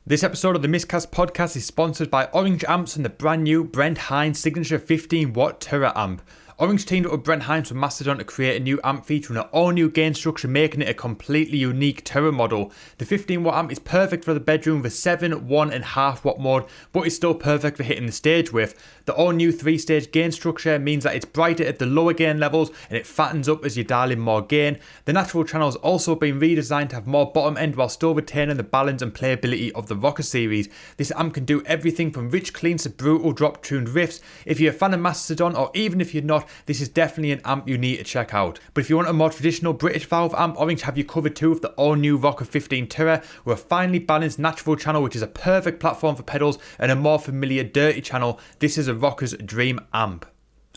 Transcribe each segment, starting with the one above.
This episode of the Miscast podcast is sponsored by Orange Amps and the brand new Brent Hines Signature 15-watt Terra amp. Orange teamed up with Brent Hines from Mastodon to create a new amp featuring an all-new gain structure, making it a completely unique Terra model. The 15-watt amp is perfect for the bedroom with 7, 1.5 watt mode, but it's still perfect for hitting the stage with. The all-new 3-stage gain structure means that it's brighter at the lower gain levels and it fattens up as you dial in more gain. The natural channel has also been redesigned to have more bottom end while still retaining the balance and playability of the Rocker series. This amp can do everything from rich cleans to brutal drop-tuned riffs. If you're a fan of Mastodon, or even if you're not, this is definitely an amp you need to check out. But if you want a more traditional British valve amp, Orange have you covered too with the all-new Rocker 15 Terra, with a finely balanced natural channel which is a perfect platform for pedals, and a more familiar dirty channel. This is a Rocker's dream amp.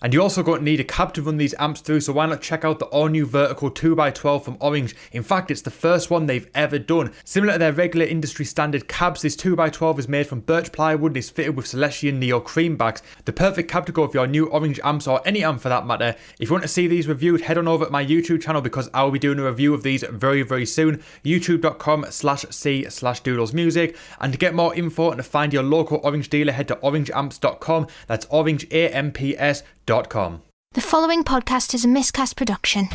And you're also going to need a cab to run these amps through, so why not check out the all-new vertical 2x12 from Orange. In fact, it's the first one they've ever done. Similar to their regular industry standard cabs, this 2x12 is made from birch plywood and is fitted with Celestion Neo cream backs. The perfect cab to go with your new Orange amps, or any amp for that matter. If you want to see these reviewed, head on over to my YouTube channel because I'll be doing a review of these very, very soon. youtube.com/c/doodlesmusic. And to get more info and to find your local Orange dealer, head to orangeamps.com. That's orangeamps.com. The following podcast is a Miscast production.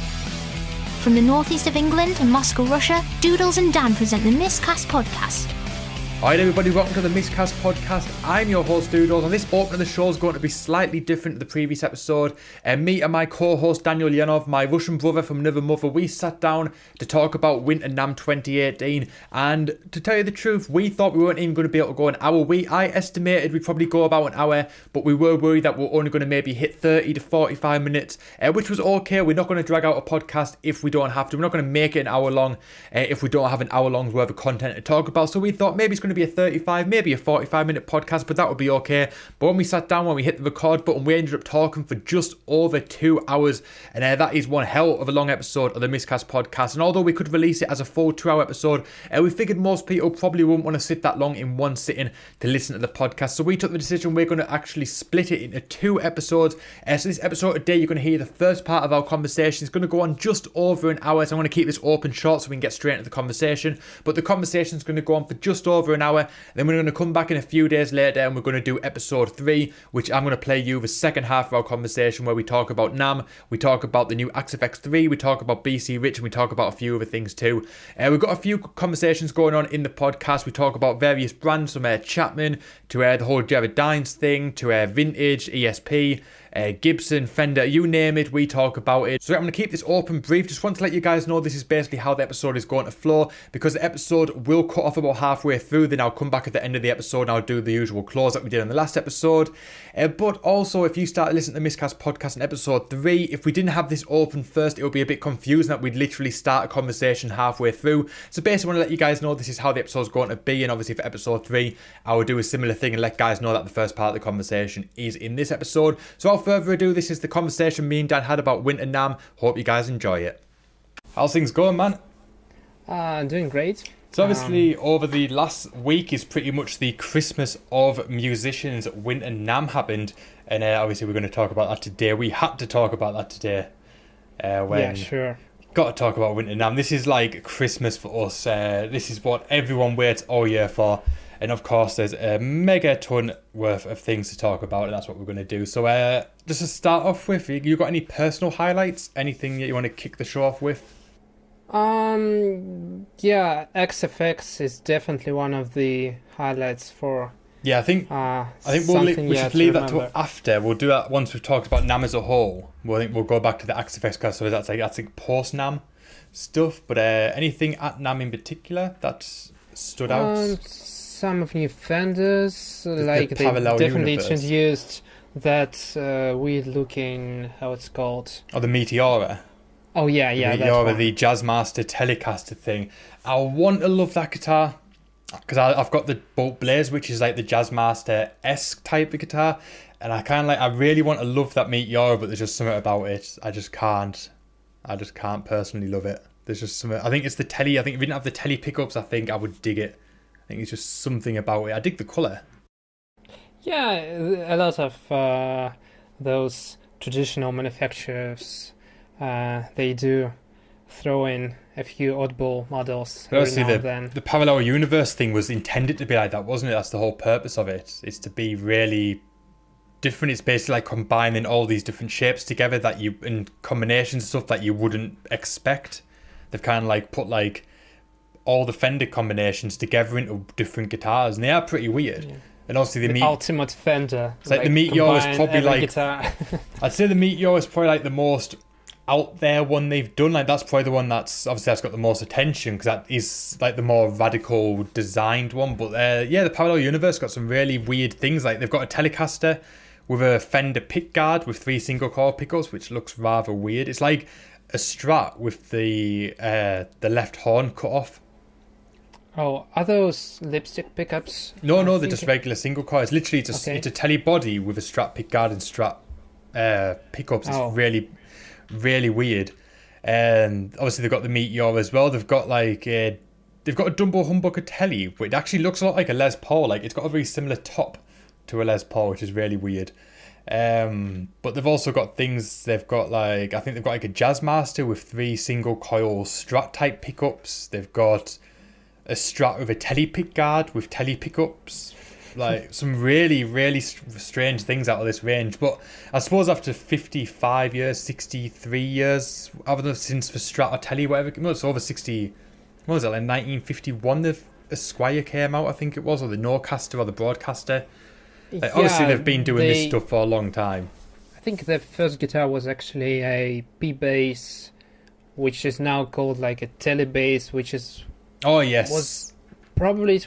From the northeast of England and Moscow, Russia, Doodles and Dan present the Miscast podcast. Alright everybody, welcome to the Miscast podcast. I'm your host Doodles, and this opening of the show is going to be slightly different to the previous episode. Me and my co-host Daniel Leonov, my Russian brother from another mother, we sat down to talk about Winter NAMM 2018, and to tell you the truth, we thought we weren't even going to be able to go an hour. I estimated we'd probably go about an hour, but we were worried that we're only going to maybe hit 30 to 45 minutes, which was okay. We're not going to drag out a podcast if we don't have to. We're not going to make it an hour long if we don't have an hour long's worth of content to talk about. So we thought maybe it's going to be a 35, maybe a 45 minute podcast, but that would be okay. But when we sat down, when we hit the record button, we ended up talking for just over 2 hours, and that is one hell of a long episode of the Miscast podcast. And although we could release it as a full 2 hour episode, we figured most people probably wouldn't want to sit that long in one sitting to listen to the podcast, so we took the decision we're going to actually split it into 2 episodes. So this episode today, you're going to hear the first part of our conversation. It's going to go on just over an hour, so I'm going to keep this open short so we can get straight into the conversation. But the conversation is going to go on for just over an hour. Then we're going to come back in a few days later and we're going to do episode 3, which I'm going to play you the second half of our conversation, where we talk about NAMM, we talk about the new Axe-Fx 3, we talk about BC Rich, and we talk about a few other things too. We've got a few conversations going on in the podcast. We talk about various brands, from Chapman to the whole Jared Dines thing, to Vintage, ESP, Gibson, Fender, you name it, we talk about it. So I'm going to keep this open brief. Just want to let you guys know this is basically how the episode is going to flow, because the episode will cut off about halfway through. Then I'll come back at the end of the episode and I'll do the usual close that we did in the last episode. But also, if you start listening to the Miscast podcast in episode 3, if we didn't have this open first, it would be a bit confusing that we'd literally start a conversation halfway through. So basically, I want to let you guys know this is how the episode is going to be. And obviously for episode 3, I will do a similar thing and let guys know that the first part of the conversation is in this episode. So without further ado, this is the conversation me and Dan had about Winter NAMM. Hope you guys enjoy it. How's things going, man? Doing great. So obviously over the last week is pretty much the Christmas of musicians. Winter NAMM happened, and obviously we're going to talk about that today. We had to talk about that today. Yeah, sure. Got to talk about Winter NAMM. This is like Christmas for us. This is what everyone waits all year for. And of course, there's a mega ton worth of things to talk about, and that's what we're going to do. So just to start off with, you got any personal highlights? Anything that you want to kick the show off with? Yeah, Axe-Fx is definitely one of the highlights for. Yeah, I think we should leave that till after. We'll do that once we've talked about NAMM as a whole. We'll go back to the Axe-Fx because that's like post NAMM stuff. But anything at NAMM in particular that stood out? Some of new Fenders, like they definitely introduced that weird looking, how it's called? Oh, the Meteora. Oh yeah, the Meteora, the Jazzmaster Telecaster thing. I want to love that guitar because I've got the Bolt Blaze, which is like the Jazzmaster-esque type of guitar, and I really want to love that Meteora, but there's just something about it. I just can't personally love it. There's just something. I think it's the telly. I think if we didn't have the telly pickups, I think I would dig it. I think it's just something about it. I dig the colour. Yeah, a lot of those traditional manufacturers, they do throw in a few oddball models But every now and then. The parallel universe thing was intended to be like that, wasn't it? That's the whole purpose of it, is to be really different. It's basically like combining all these different shapes together that you, and combinations and stuff that you wouldn't expect. They've kind of like put like all the Fender combinations together into different guitars, and they are pretty weird. Yeah. And obviously the ultimate Fender. It's like the Meteor is probably like guitar. I'd say the Meteor is probably like the most out there one they've done. Like that's probably the one that's got the most attention, because that is like the more radical designed one. But the Parallel Universe got some really weird things. Like they've got a Telecaster with a Fender pickguard with 3 single coil pickups, which looks rather weird. It's like a Strat with the left horn cut off. Oh, are those lipstick pickups? No, they're just regular single coil. It's literally just it's a Tele body with a Strat pickguard and Strat pickups. It's really, really weird. Obviously they've got the Meteor as well. They've got like they've got a Dumbo Humbucker Tele, but it actually looks a lot like a Les Paul. Like it's got a very similar top to a Les Paul, which is really weird. But they've also got things. They've got like, I think they've got like a Jazzmaster with 3 single coil Strat type pickups. They've got a Strat with a Tele pickguard with Tele pickups. Like some really, really strange things out of this range. But I suppose after 55 years, 63 years, since the Strat or Tele, whatever, it's over 60. What was it, like 1951? The Esquire came out, I think it was, or the Norcaster or the Broadcaster. Like, obviously, they've been doing this stuff for a long time. I think their first guitar was actually a P-Bass, which is now called like a Tele-Bass, which is... Oh, yes. It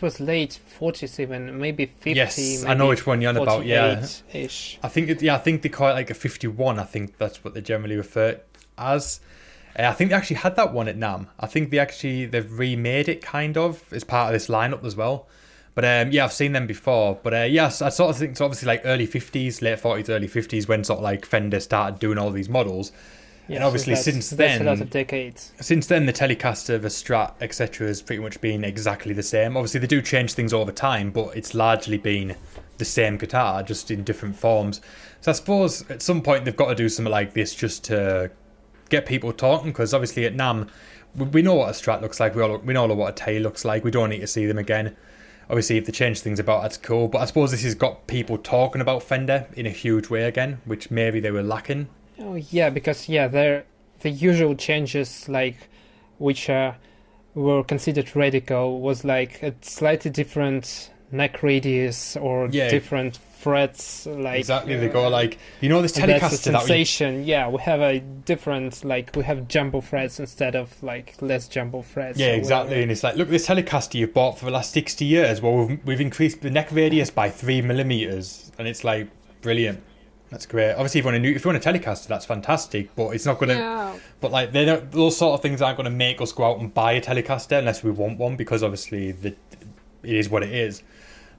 was late 40s even, maybe 50. Yes, I know which one you're on about, yeah. Ish. I think they call it like a 51, I think that's what they generally refer as. I think they actually had that one at NAMM. I think they've remade it kind of as part of this lineup as well. But I've seen them before. But yes, I sort of think it's obviously like early 50s, late 40s, early 50s when sort of like Fender started doing all these models. Yeah, and obviously since then, that's a lot of decades. Since then, the Telecaster, the Strat, etc. has pretty much been exactly the same. Obviously, they do change things all the time, but it's largely been the same guitar, just in different forms. So I suppose at some point they've got to do something like this just to get people talking, because obviously at NAMM, we know what a Strat looks like. We know what a Tele looks like. We don't need to see them again. Obviously, if they change things about, that's cool. But I suppose this has got people talking about Fender in a huge way again, which maybe they were lacking. Oh yeah, because the usual changes, like which were considered radical, was like a slightly different neck radius or different frets. Like exactly, they go like this Telecaster. That's a sensation. We have a different, like we have jumbo frets instead of like less jumbo frets. Yeah, exactly. Whatever. And it's like, look, this Telecaster you've bought for the last 60 years. Well, we've increased the neck radius by 3 millimeters, and it's like brilliant. That's great. Obviously, if you want a Telecaster, that's fantastic. But it's not gonna. Yeah. But like, those sort of things aren't gonna make us go out and buy a Telecaster unless we want one, because obviously it is what it is.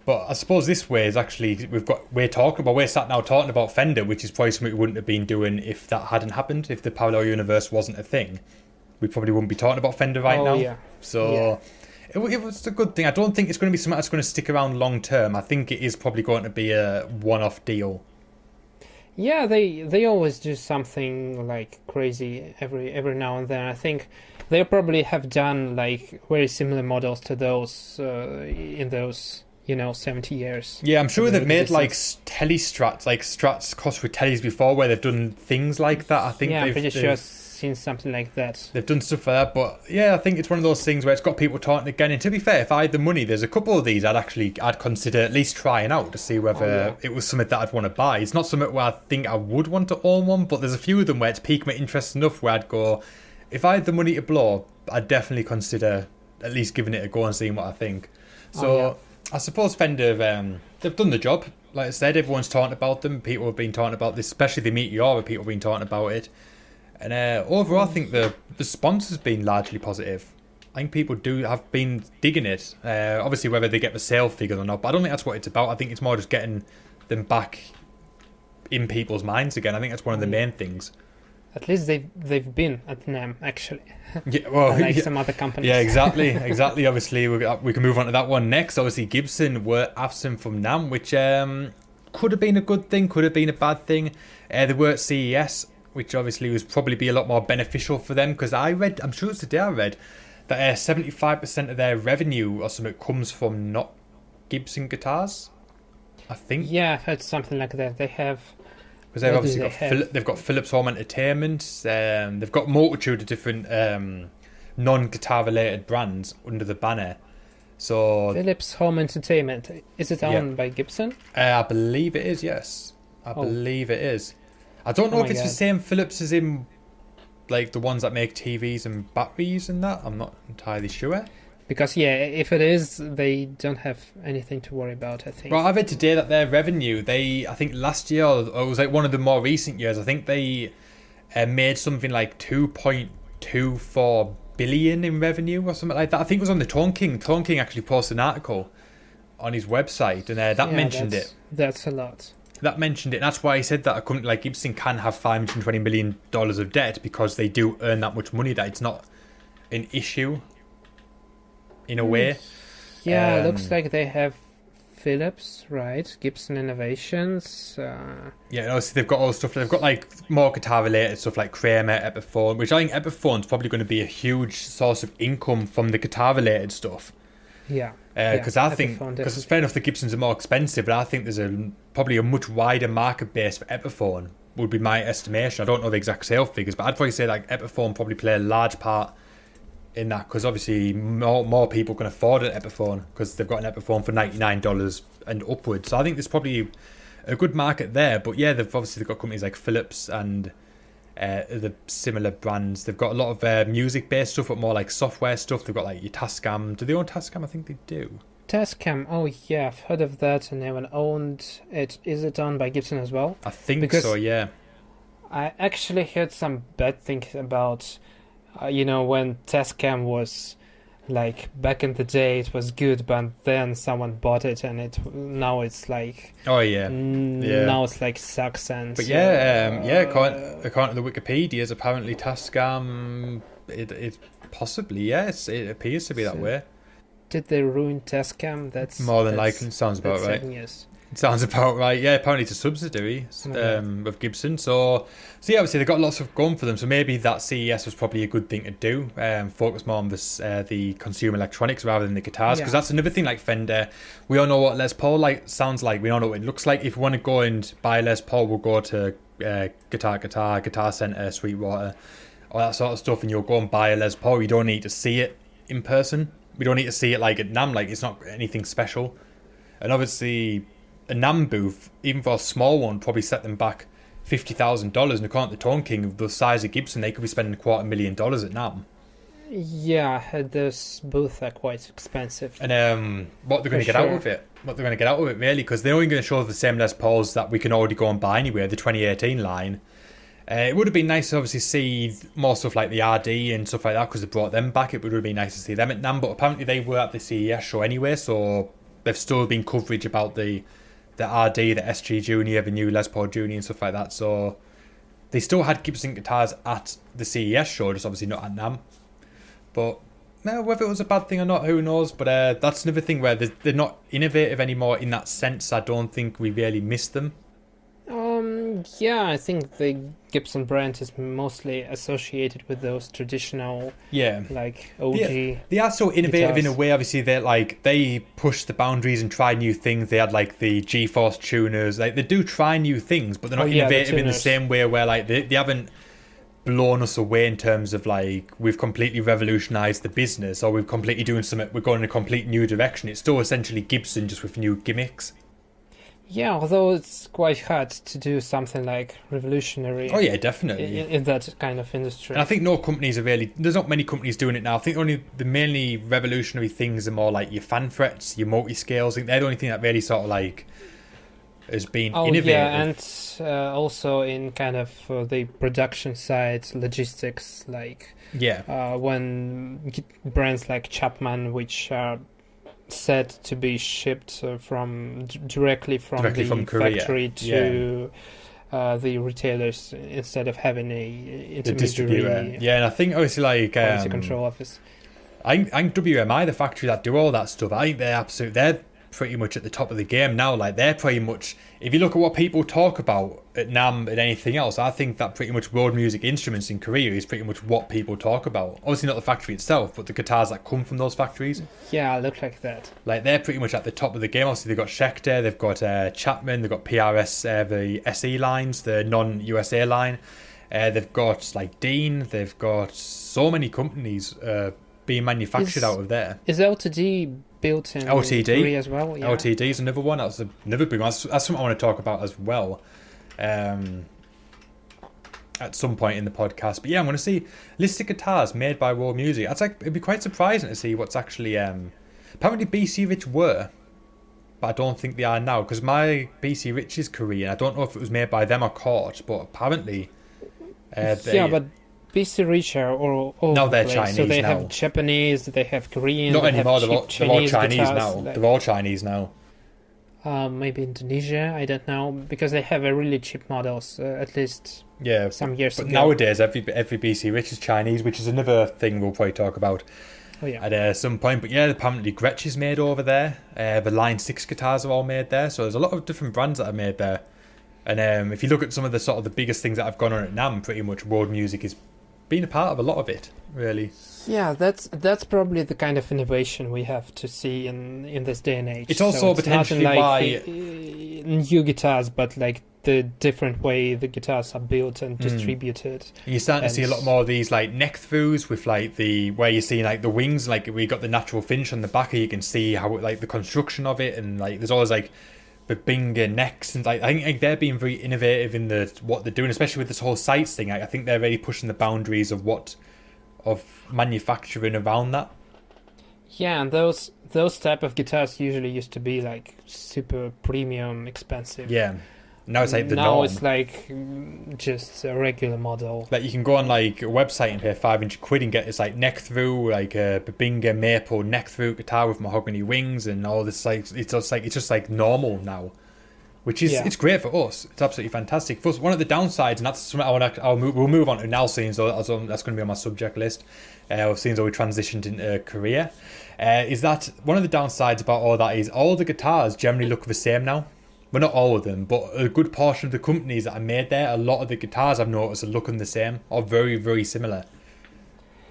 But I suppose this way is actually we're sat now talking about Fender, which is probably something we wouldn't have been doing if that hadn't happened. If the Parallel Universe wasn't a thing, we probably wouldn't be talking about Fender right now. Yeah. So it was a good thing. I don't think it's going to be something that's going to stick around long term. I think it is probably going to be a one-off deal. Yeah, they always do something like crazy every now and then. I think they probably have done like very similar models to those in those 70 years. Yeah, I'm sure they've made like Telestrats, like Strats cost with Teles before, where they've done things like that. I think I'm pretty sure I've seen something like that. They've done stuff like that, but yeah, I think it's one of those things where it's got people talking again. And to be fair, if I had the money, there's a couple of these I'd consider at least trying out to see whether it was something that I'd want to buy. It's not something where I think I would want to own one, but there's a few of them where it's piqued my interest enough where I'd go, if I had the money to blow, I'd definitely consider at least giving it a go and seeing what I think. So I suppose Fender, they've done the job. Like I said, everyone's talking about them. People have been talking about this, especially the Meteor. People have been talking about it. And overall, I think the response has been largely positive. I think people have been digging it. Obviously, whether they get the sale figures or not, but I don't think that's what it's about. I think it's more just getting them back in people's minds again. I think that's one of the main things. At least they've been at NAMM, actually. Yeah, well, like some other companies. Yeah, exactly. Obviously, we can move on to that one next. Obviously, Gibson were absent from NAMM, which could have been a good thing, could have been a bad thing. They were at CES, which obviously was probably be a lot more beneficial for them, because I'm sure it's today I read, that 75% of their revenue or something comes from not Gibson guitars, I think. Yeah, I've heard something like that. They have... Because they've obviously they've got Philips Home Entertainment, they've got multitude of different non-guitar related brands under the banner. So Philips Home Entertainment, is it owned by Gibson? I believe it is, yes. I believe it is. I don't know if it's the same Philips as in like the ones that make TVs and batteries and that. I'm not entirely sure. Because if it is, they don't have anything to worry about, I think. Well, I read today that their revenue, I think last year, or it was like one of the more recent years, I think they made something like 2.24 billion in revenue or something like that. I think it was on the Tone King. Tone King actually posted an article on his website, and that mentioned it. That's a lot. That mentioned it, and that's why he said that a company like Gibson can have $520 million of debt, because they do earn that much money, that it's not an issue in a way. Yeah, looks like they have Philips, right? Gibson Innovations. Yeah, obviously they've got all the stuff. They've got like more guitar related stuff like Kramer, Epiphone, which I think Epiphone's probably going to be a huge source of income from the guitar related stuff. Yeah. Because I think, because it's fair enough the Gibsons are more expensive, but I think there's probably a much wider market base for Epiphone, would be my estimation. I don't know the exact sale figures, but I'd probably say like Epiphone probably play a large part in that, because obviously more people can afford an Epiphone because they've got an Epiphone for $99 and upwards. So I think there's probably a good market there. But yeah, they've got companies like Philips and the similar brands. They've got a lot of music-based stuff, but more like software stuff. They've got like your Tascam. Do they own Tascam? I think they do. Tascam, oh yeah, I've heard of that, and they haven't owned it. Is it owned by Gibson as well? I think so, yeah. I actually heard some bad things about, when Tascam was, like, back in the day it was good, but then someone bought it and now it's like... Oh, yeah. Now it's like sucks and... But according to the Wikipedia's, apparently Tascam, it possibly, yes, it appears to be that way. Did they ruin Tascam? That's more than likely. Sounds about right. Yes. It sounds about right. Yeah, apparently it's a subsidiary of Gibson. So yeah, obviously they've got lots of going for them. So maybe that CES was probably a good thing to do. Focus more on the consumer electronics rather than the guitars, because that's another thing. Like Fender, we all know what Les Paul sounds like. We all know what it looks like. If we want to go and buy Les Paul, we'll go to Guitar Center, Sweetwater, all that sort of stuff, and you'll go and buy a Les Paul. You don't need to see it in person. We don't need to see it like at NAMM. Like, it's not anything special. And obviously, a NAMM booth, even for a small one, probably set them back $50,000. And according to Tone King, of the size of Gibson, they could be spending $250,000 at NAMM. Yeah, those booths are quite expensive. And what they're going to get out of it. What they're going to get out of it, really, because they're only going to show the same Les Pauls that we can already go and buy anyway, the 2018 line. It would have been nice to obviously see more stuff like the RD and stuff like that, because they brought them back. It would have been nice to see them at NAMM, but apparently they were at the CES show anyway, so there's still been coverage about the RD, the SG Junior, the new Les Paul Junior and stuff like that. So they still had Gibson guitars at the CES show, just obviously not at NAMM. But whether it was a bad thing or not, who knows? But that's another thing where they're not innovative anymore in that sense. I don't think we really miss them. Yeah, I think the Gibson brand is mostly associated with those traditional, like OG. They are so innovative guitars. In a way. Obviously, they push the boundaries and try new things. They had like the G-Force tuners. Like, they do try new things, but they're not innovative in the same way where like they haven't blown us away in terms of like we've completely revolutionized the business, or we're completely doing something. We're going in a complete new direction. It's still essentially Gibson, just with new gimmicks. Yeah, although it's quite hard to do something like revolutionary. Oh yeah, definitely. In that kind of industry. And I think there's not many companies doing it now. I think the mainly revolutionary things are more like your fan frets, your multi-scales. I think they're the only thing that really sort of like has been innovative. Yeah, and also in kind of the production side, logistics, like when brands like Chapman, which are said to be shipped directly from the Korea. Factory to the retailers instead of having a intermediary. Yeah, and I think obviously like quality control office. I think WMI, the factory that do all that stuff, I think they're pretty much at the top of the game now. Like they're pretty much, if you look at what people talk about at NAMM and anything else, I think that pretty much world music instruments in Korea is pretty much what people talk about. Obviously not the factory itself, but the guitars that come from those factories. Yeah, look like that. Like they're pretty much at the top of the game. Obviously they've got Schecter, they've got Chapman, they've got PRS, the SE lines, the non-USA line. They've got like Dean, they've got so many companies being manufactured out of there. Is LTD built in Korea as well? Yeah. LTD is another one. That's another big one. That's something I want to talk about as well at some point in the podcast. But yeah, I'm going to see list of guitars made by World Music. It'd be quite surprising to see what's actually... apparently BC Rich were, but I don't think they are now, because my BC Rich is Korean. I don't know if it was made by them or Court, but apparently... but BC Rich are all now they're place. Chinese. So they now. have Japanese, they have Korean. Not anymore. They're all Chinese guitars, now. like, they're all Chinese now. Maybe Indonesia. I don't know, because they have a really cheap models. At least some years ago. But nowadays, every BC Rich is Chinese, which is another thing we'll probably talk about at some point. But yeah, apparently Gretsch is made over there. The Line 6 guitars are all made there. So there's a lot of different brands that are made there. And if you look at some of the sort of the biggest things that have gone on at NAMM, pretty much World Music has been a part of a lot of it, really. Yeah, that's probably the kind of innovation we have to see in this day and age. It's also potentially why new guitars, but like the different way the guitars are built and distributed. And you're starting to see a lot more of these like neck throughs with like where you're seeing like the wings, like we got the natural finish on the back, and you can see how like the construction of it, and like there's always like the binger necks, and like I think they're being very innovative in what they're doing, especially with this whole sights thing. I think they're really pushing the boundaries of manufacturing around that. Yeah, and those type of guitars usually used to be like super premium, expensive. Yeah, now it's like the now norm. it's like just a regular model. Like you can go on like a website and pay £500 and get this like neck through, like a Babinga maple neck through guitar with mahogany wings and all this. Like it's just like normal now, which is it's great for us. It's absolutely fantastic. First, one of the downsides, and that's something we'll move on to now, seeing so that's going to be on my subject list. Seeing as we transitioned into Korea, is that one of the downsides about all that is all the guitars generally look the same now. Well, not all of them, but a good portion of the companies that are made there, a lot of the guitars I've noticed are looking the same or very, very similar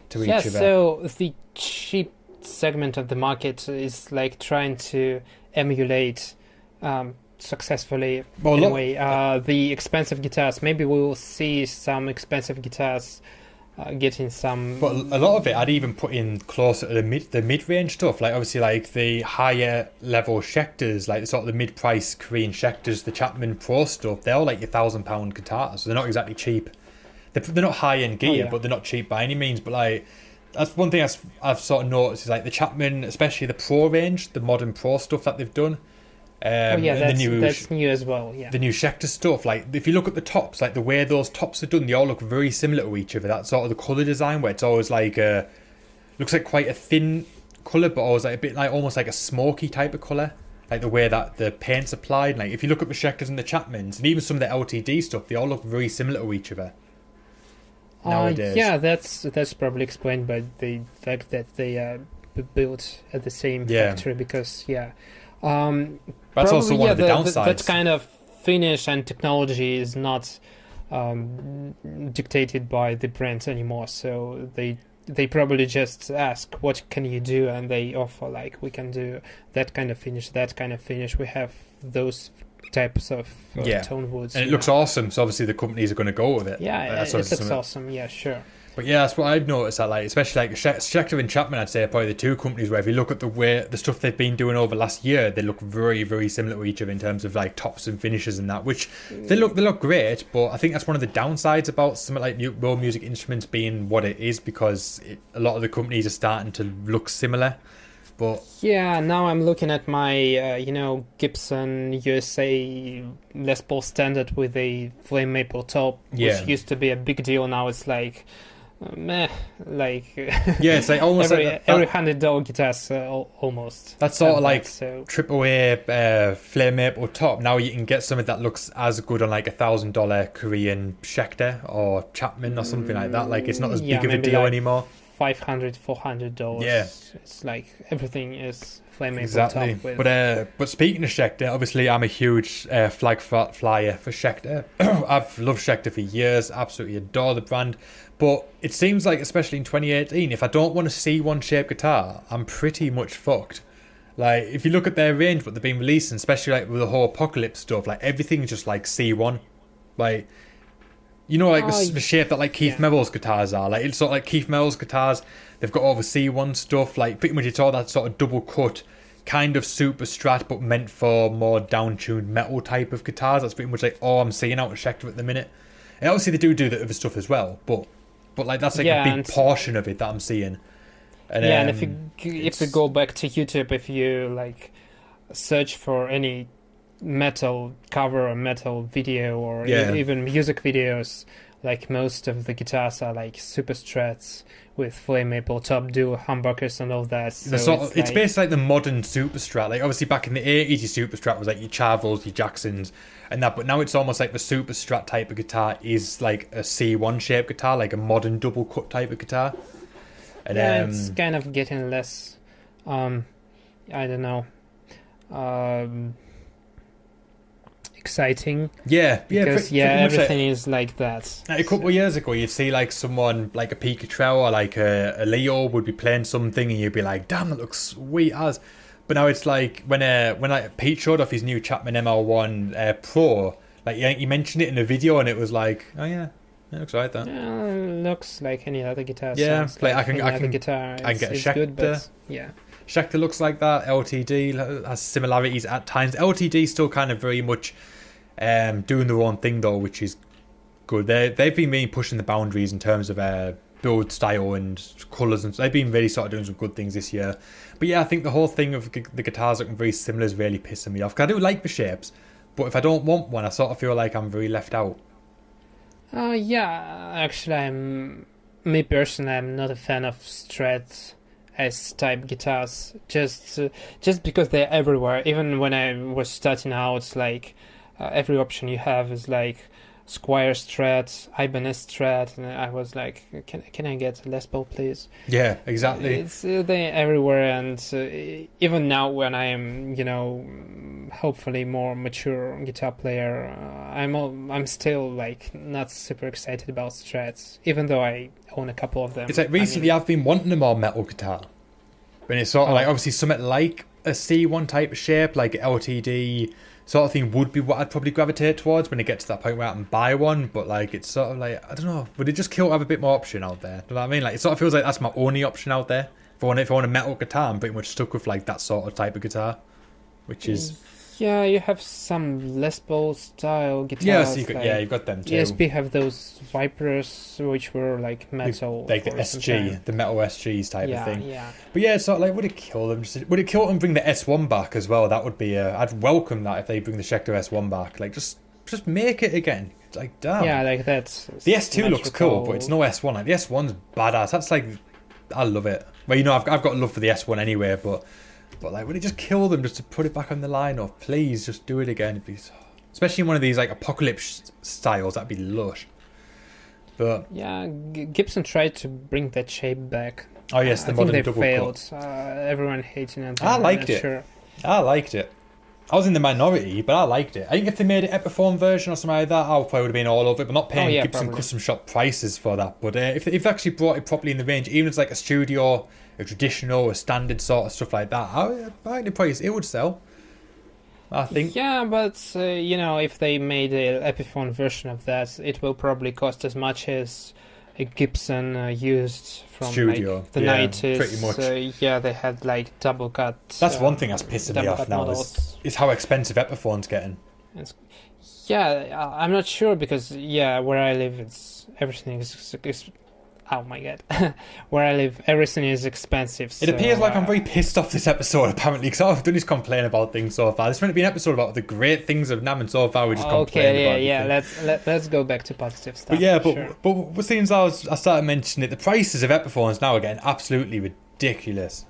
to each other. So the cheap segment of the market is like trying to emulate successfully in a way the expensive guitars. Maybe we will see some expensive guitars getting some, but a lot of it I'd even put in closer to the mid-range stuff, like obviously like the higher level Schecters, like the sort of the mid-price Korean Schecters, the Chapman Pro stuff. They're all like your £1,000 guitars, so they're not exactly cheap. They're not high-end gear, but they're not cheap by any means. But like that's one thing I've sort of noticed is like the Chapman, especially the Pro range, the modern Pro stuff that they've done. That's new as well. Yeah, the new Schecter stuff. Like if you look at the tops, like the way those tops are done, they all look very similar to each other. That sort of the color design, where it's always like looks like quite a thin color, but always like a bit like almost like a smoky type of color. Like the way that the paint's applied. Like if you look at the Schecters and the Chapmans, and even some of the LTD stuff, they all look very similar to each other nowadays. Yeah, that's probably explained by the fact that they are built at the same factory. Because that's also one of the downsides. That kind of finish and technology is not dictated by the brands anymore. So they probably just ask, what can you do? And they offer, like, we can do that kind of finish, that kind of finish. We have those types of tone woods. And it looks awesome. So obviously the companies are going to go with it. Yeah, it looks awesome. Yeah, sure. But yeah, that's what I've noticed. That like, especially like Schecter and Chapman, I'd say are probably the two companies where if you look at the stuff they've been doing over last year, they look very, very similar to each other in terms of like tops and finishes and that. Which they look great, but I think that's one of the downsides about something like world music instruments being what it is, because a lot of the companies are starting to look similar. But yeah, now I'm looking at my Gibson USA Les Paul Standard with a flame maple top, which used to be a big deal. Now it's like it's like almost every $100 guitars almost. That's sort of like AAA flame maple top. Now you can get something that looks as good on like $1,000 Korean Schecter or Chapman or something like that. Like it's not as big of a deal anymore. $500-$400. Yeah. It's like everything is flammable Exactly. top with. But speaking of Schecter, obviously I'm a huge flag flyer for Schecter. I've loved Schecter for years, absolutely adore the brand. But it seems like, especially in 2018, if I don't want a C1 shaped guitar, I'm pretty much fucked. Like, if you look at their range, what they've been releasing, especially like with the whole Apocalypse stuff, like everything's just like C1. Like, you know, like the shape that like Keith Merrill's guitars are. Like, it's sort of like Keith Merrill's guitars. They've got all the C1 stuff. Like, pretty much it's all that sort of double cut, kind of super strat, but meant for more down-tuned metal type of guitars. That's pretty much like all I'm seeing out of Schecter at the minute. And obviously they do the other stuff as well, but like that's like a big portion of it that I'm seeing. And, and if you go back to YouTube, if you like search for any metal cover or metal video or even music videos, like most of the guitars are like super strats with flame maple top dual humbuckers and all that. So it's basically like the modern super strat. Like obviously back in the 80s, your super strat was like your Charvels, your Jacksons and that, but now it's almost like the super strat type of guitar is like a C1 shaped guitar, like a modern double cut type of guitar. And it's kind of getting less I don't know, exciting. Because everything is like that. Like a couple of years ago, you'd see like someone like a Pikachu or like a Leo would be playing something, and you'd be like, "Damn, that looks sweet as." But now it's like when like Pete showed off his new Chapman ML1 Pro, like he mentioned it in a video, and it was like, "Oh yeah, it looks right that." Yeah, looks like any other guitar. Yeah, like I can guitar. I can get a it's Schecter. Good, but yeah. Schecter looks like that. LTD has similarities at times. LTD still kind of very much doing their own thing though, which is good. They've been really pushing the boundaries in terms of build style and colours, and they've been really sort of doing some good things this year. But yeah, I think the whole thing of the guitars looking very similar is really pissing me off, because I do like the shapes, but if I don't want one, I sort of feel like I'm very left out. Actually, me personally, I'm not a fan of Strat S type guitars, just because they're everywhere. Even when I was starting out, like every option you have is like Squire Strat, Ibanez Strat, and I was like, can I get Les Paul, please? Yeah, exactly. It's they're everywhere, and even now when I am, hopefully more mature guitar player, I'm still like not super excited about Strats, even though I own a couple of them. It's like recently I've been wanting a more metal guitar, when it's sort of like obviously something like a C1 type of shape, like LTD sort of thing would be what I'd probably gravitate towards when it gets to that point where I can buy one. But like it's sort of like, I don't know, would it just kill to have a bit more option out there? Do you know what I mean? Like it sort of feels like that's my only option out there. If I want a metal guitar, I'm pretty much stuck with like that sort of type of guitar, which is you have some Les Paul style guitars. Yeah, so you've got them too. ESP have those Vipers, which were like metal, like the SG, the metal SGs type of thing. Yeah. But yeah, it's sort of like, would it kill them? Would it kill them? Bring the S1 back as well? That would be. I'd welcome that if they bring the Schecter S1 back. Like just make it again. It's like damn. Yeah, like that. The S2 looks cool, but it's no S1. Like the S1's badass. That's like, I love it. Well, I've got love for the S1 anyway, but like, would it just kill them just to put it back on the lineup? Please, just do it again, please. Especially in one of these like Apocalypse styles, that'd be lush. But yeah, Gibson tried to bring that shape back. Oh yes, the modern double failed. cut. Everyone hating it. I liked it. Sure. I liked it. I was in the minority, but I liked it. I think if they made an Epiphone version or something like that, I probably would have been all over it. But not paying Gibson probably. custom shop prices for that. But if they've actually brought it properly in the range, even if it's like a studio, a traditional, a standard sort of stuff like that, I think the price it would sell. I think. Yeah, but if they made an Epiphone version of that, it will probably cost as much as a Gibson used from studio, like the 90s. Pretty much. They had like double cut. That's one thing that's pissing me off now is how expensive Epiphone's getting. I'm not sure because where I live, everything is oh my god, where I live, everything is expensive. It appears like I'm very pissed off this episode, apparently, because all I've done is complain about things so far. This is meant to be an episode about the great things of NAMM, and so far we just complain about it. Let's go back to positive stuff. But since I started mentioning it, the prices of Epiphones now are getting absolutely ridiculous.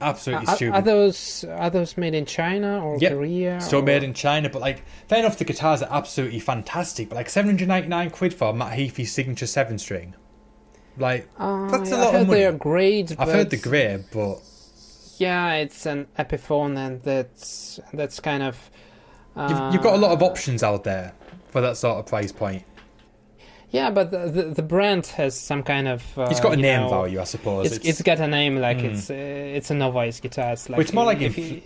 Absolutely stupid. Are those made in China or Korea? Still made in China, but like fair enough, the guitars are absolutely fantastic, but like £799 for Matt Heafy's signature 7-string. Like, that's a I lot heard of money. they are great. I've heard they're great, but yeah, it's an Epiphone, and that's kind of. you've got a lot of options out there for that sort of price point. Yeah, but the brand has some kind of. It's got a name value, I suppose. It's got a name, like it's a novice guitar. It's like, well, it's more like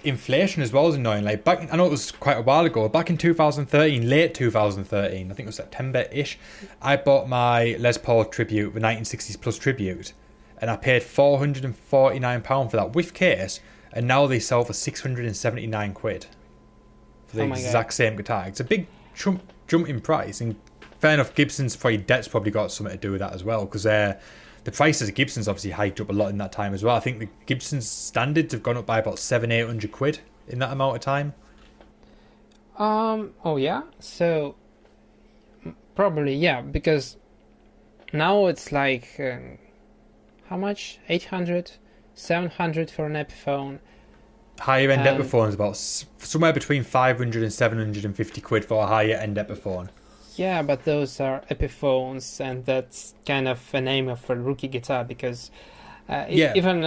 inflation as well as annoying. Like back, I know it was quite a while ago. Back in 2013, late 2013, I think it was September-ish. I bought my Les Paul Tribute, the 1960s Plus Tribute, and I paid £449 for that with case. And now they sell for £679 for the exact same guitar. It's a big jump in price, and fair enough, Gibson's debt's probably got something to do with that as well, because the prices of Gibson's obviously hiked up a lot in that time as well. I think the Gibson's standards have gone up by about £700-800 in that amount of time. Oh yeah, so probably yeah, because now it's like how much? 800, 700 for an Epiphone. Higher end Epiphone is about somewhere between £500 and £750 for a higher end Epiphone. Yeah, but those are Epiphones, and that's kind of a name of a rookie guitar, because even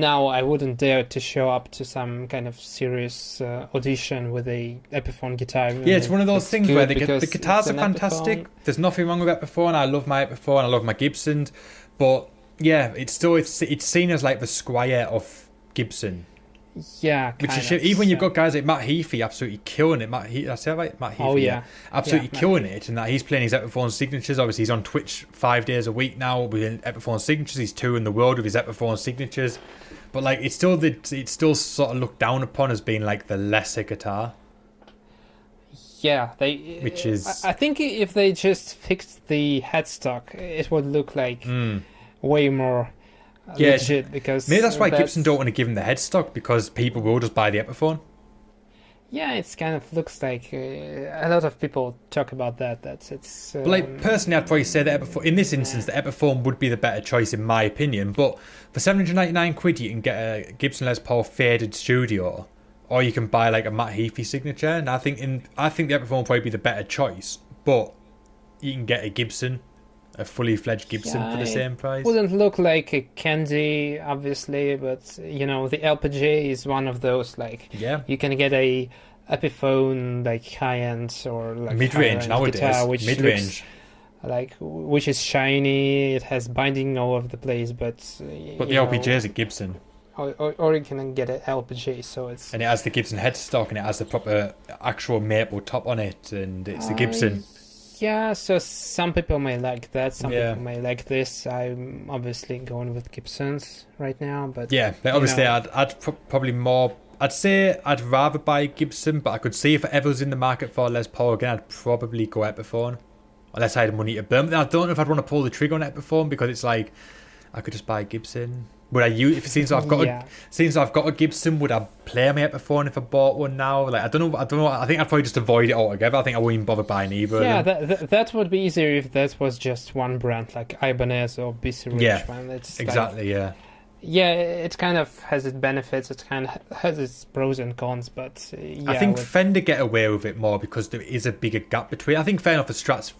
now I wouldn't dare to show up to some kind of serious audition with a Epiphone guitar. Yeah, it's one of those things where the guitars are fantastic. Epiphone. There's nothing wrong with Epiphone. I love my Epiphone. I love my Gibson, but yeah, it's seen as like the Squire of Gibson. Yeah, which is shit. Even when you've got guys like Matt Heafy absolutely killing it. Matt Heafy. Oh yeah, absolutely killing it. And that he's playing his Epiphone signatures. Obviously, he's on Twitch 5 days a week now with Epiphone signatures. He's touring the world with his Epiphone signatures. But like, it's still sort of looked down upon as being like the lesser guitar. Yeah, which is. I think if they just fixed the headstock, it would look like way more. Yeah, legit, because maybe that's why Gibson don't want to give him the headstock, because people will just buy the Epiphone. Yeah, it's kind of looks like a lot of people talk about that. It's. But like personally, I'd probably say that in this instance, the Epiphone would be the better choice in my opinion. But for £799, you can get a Gibson Les Paul Faded Studio, or you can buy like a Matt Heafy signature. And I think the Epiphone would probably be the better choice. But you can get a Gibson. A fully fledged Gibson for the same price. Wouldn't look like a Candy, obviously, but the LPG is one of those. Like, you can get a Epiphone like high end or like mid-range nowadays. Guitar, which is shiny. It has binding all over the place, but the LPG is a Gibson. Or you can get an LPG, and it has the Gibson headstock, and it has the proper actual maple top on it, and it's the Gibson. Yeah, so some people may like that, some people may like this. I'm obviously going with Gibsons right now, but yeah, but obviously I'd probably more. I'd say I'd rather buy a Gibson, but I could see if I ever was in the market for Les Paul again, I'd probably go Epiphone, unless I had money to burn. I don't know if I'd want to pull the trigger on Epiphone, because it's like I could just buy a Gibson. Would I use if it seems I've got a Gibson? Would I play my Epiphone if I bought one now? Like I don't know. I think I'd probably just avoid it altogether. I think I wouldn't even bother buying either. Yeah, that would be easier if that was just one brand, like Ibanez or BC Rich. Yeah, it's exactly. Like, yeah, it kind of has its benefits. It kind of has its pros and cons, but I think Fender get away with it more because there is a bigger gap between. I think fair enough for Strats.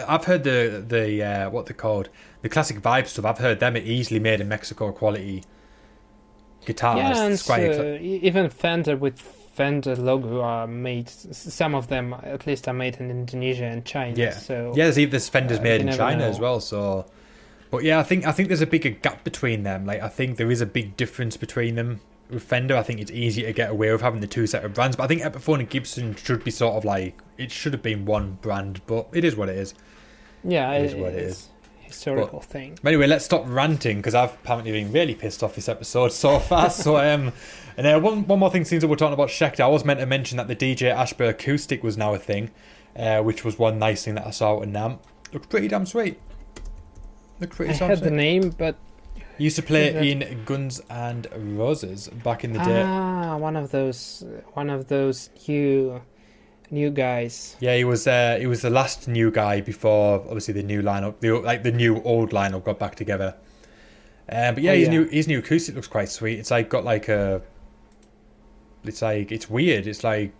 I've heard the what they're called, the classic vibe stuff. I've heard them easily made in Mexico quality guitars. Yeah, and even Fender with Fender logo are made. Some of them, at least, are made in Indonesia and China. Yeah, so there's Fenders made in China as well. So. But yeah, I think there's a bigger gap between them. Like I think there is a big difference between them. With Fender, I think it's easier to get away with having the two separate brands. But I think Epiphone and Gibson should be sort of like, it should have been one brand, but it is what it is. Yeah, it is what it is. Historical thing. But anyway, let's stop ranting, because I've apparently been really pissed off this episode so far. So and one more thing, since we're talking about Schecter, I was meant to mention that the DJ Ashby acoustic was now a thing, which was one nice thing that I saw at NAMM. Looks pretty damn sweet. I had the name, but used to play in Guns and Roses back in the day. One of those new guys. Yeah, he was the last new guy before obviously the new lineup, the new old lineup got back together. But yeah, his new acoustic looks quite sweet. It's like got like it's weird. It's like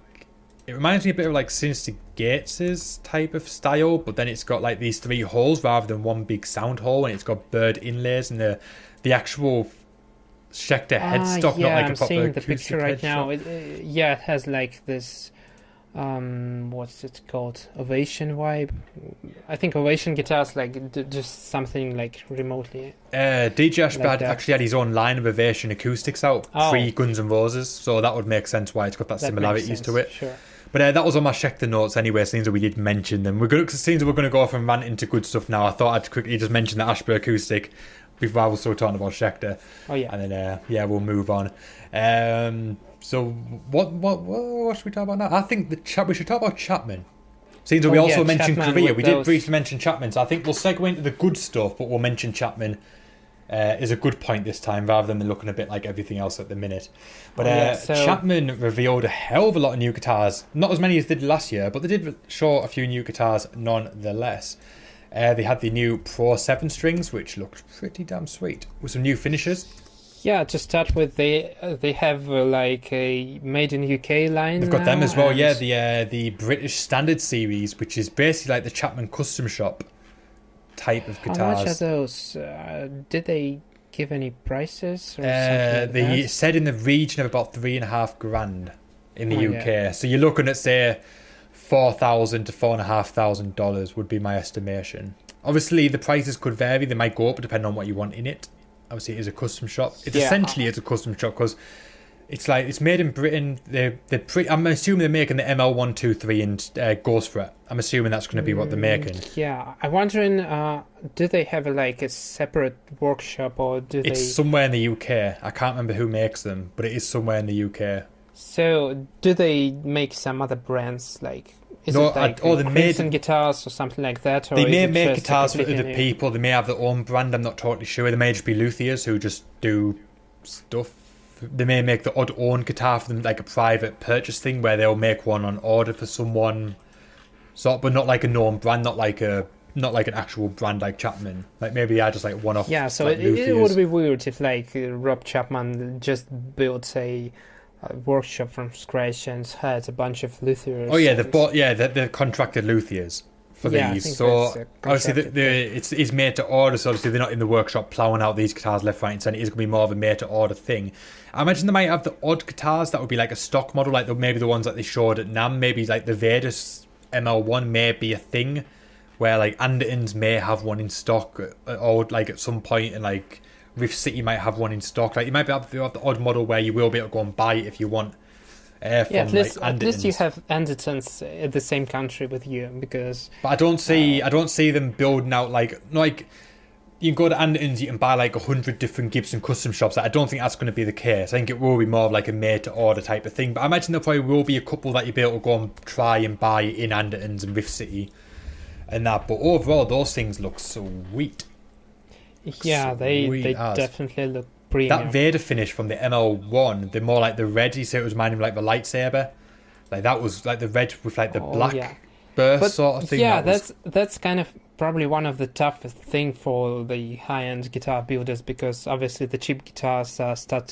It reminds me a bit of like Sinister Gates' type of style, but then it's got like these 3 holes rather than one big sound hole, and it's got bird inlays and the actual Schecter headstock, not like I'm a proper seeing the picture right now. headstock. It has like this, what's it called? Ovation vibe. I think Ovation guitars like just something like remotely. DJ Ashby Like that. actually had his own line of Ovation acoustics out pre Guns N' Roses, so that would make sense why it's got that similarities to it. Sure. But that was on my Schecter notes anyway, seems that we did mention them. Seems that we're going to go off and rant into good stuff now. I thought I'd quickly just mention the Ashby acoustic before I was still talking about Schecter. Oh yeah. And then we'll move on. So what should we talk about now? I think we should talk about Chapman. Seems that we also mentioned Chapman Korea. with We did briefly mention Chapman, so I think we'll segue into the good stuff, but we'll mention Chapman is a good point this time rather than looking a bit like everything else at the minute. But Chapman revealed a hell of a lot of new guitars. Not as many as they did last year, but they did show a few new guitars nonetheless. They had the new Pro 7 strings, which looked pretty damn sweet, with some new finishes. Yeah, to start with, they have like a made in UK line. They've got them as well, and the British Standard Series, which is basically like the Chapman Custom Shop type of guitars. How much are those? Did they give any prices? Or they said in the region of about $3,500 in the UK. Yeah. So you're looking at say $4,000 to $4,500 would be my estimation. Obviously, the prices could vary. They might go up depending on what you want in it. Obviously, it is a custom shop. It's essentially a custom shop because it's made in Britain. I'm assuming they're making the ML123 and Ghost Fret. I'm assuming that's going to be what they're making. Yeah, I'm wondering, do they have like a separate workshop or do they? It's somewhere in the UK. I can't remember who makes them, but it is somewhere in the UK. So, do they make some other brands like? Is it like Crimson guitars or something like that? Or they may make guitars for other people. They may have their own brand. I'm not totally sure. They may just be luthiers who just do stuff. They may make the odd own guitar for them, like a private purchase thing where they'll make one on order for someone, but not like a known brand, not like an actual brand like Chapman. Like maybe just like one off. Yeah, so like it would be weird if like Rob Chapman just built a workshop from scratch and had a bunch of luthiers. Oh yeah, they've contracted luthiers for these. So obviously it's made to order. So obviously they're not in the workshop ploughing out these guitars left, right, and centre. It's going to be more of a made to order thing. I imagine they might have the odd guitars that would be like a stock model, like maybe the ones that they showed at NAMM. Maybe like the Vadis ML1 may be a thing where like Andertons may have one in stock, or like at some point, and like Rift City might have one in stock. Like you might be able to have the odd model where you will be able to go and buy it if you want. At least you have Andertons in the same country with you, because. But I don't see them building out like you can go to Andertons, you can buy like 100 different Gibson custom shops. I don't think that's going to be the case. I think it will be more of like a made to order type of thing. But I imagine there probably will be a couple that you'll be able to go and try and buy in Andertons and Rift City and that. But overall, those things look sweet. Yeah, they definitely look premium. That Vader finish from the ML1, they're more like the red. You say it was reminding me like the lightsaber. Like that was like the red with like the black burst sort of thing. Yeah, that's kind of probably one of the toughest thing for the high-end guitar builders, because obviously the cheap guitars are starting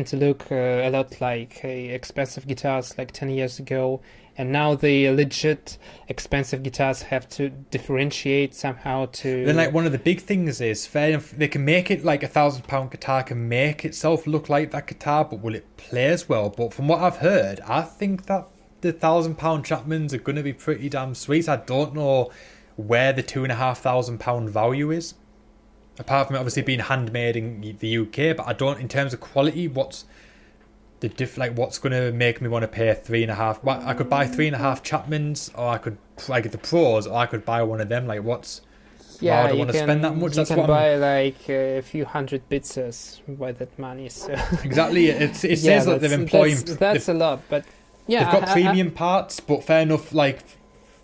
to look a lot like expensive guitars like 10 years ago, and now the legit expensive guitars have to differentiate somehow to. Then like one of the big things is fair enough, they can make it like £1,000 guitar can make itself look like that guitar, but will it play as well? But from what I've heard, I think that the £1,000 Chapmans are going to be pretty damn sweet. I don't know where the £2,500 value is, apart from it obviously being handmade in the UK. But I don't, in terms of quality, what's the what's going to make me want to pay $3,500? I could buy $3,500 Chapmans, or I could get the Pros, or I could buy one of them. Like what's? Yeah, I don't want to spend that much. You can buy like a few hundred Bitzers by that money. So exactly, it says that they're employing. That's a lot, but yeah, they've got premium parts, but fair enough. Like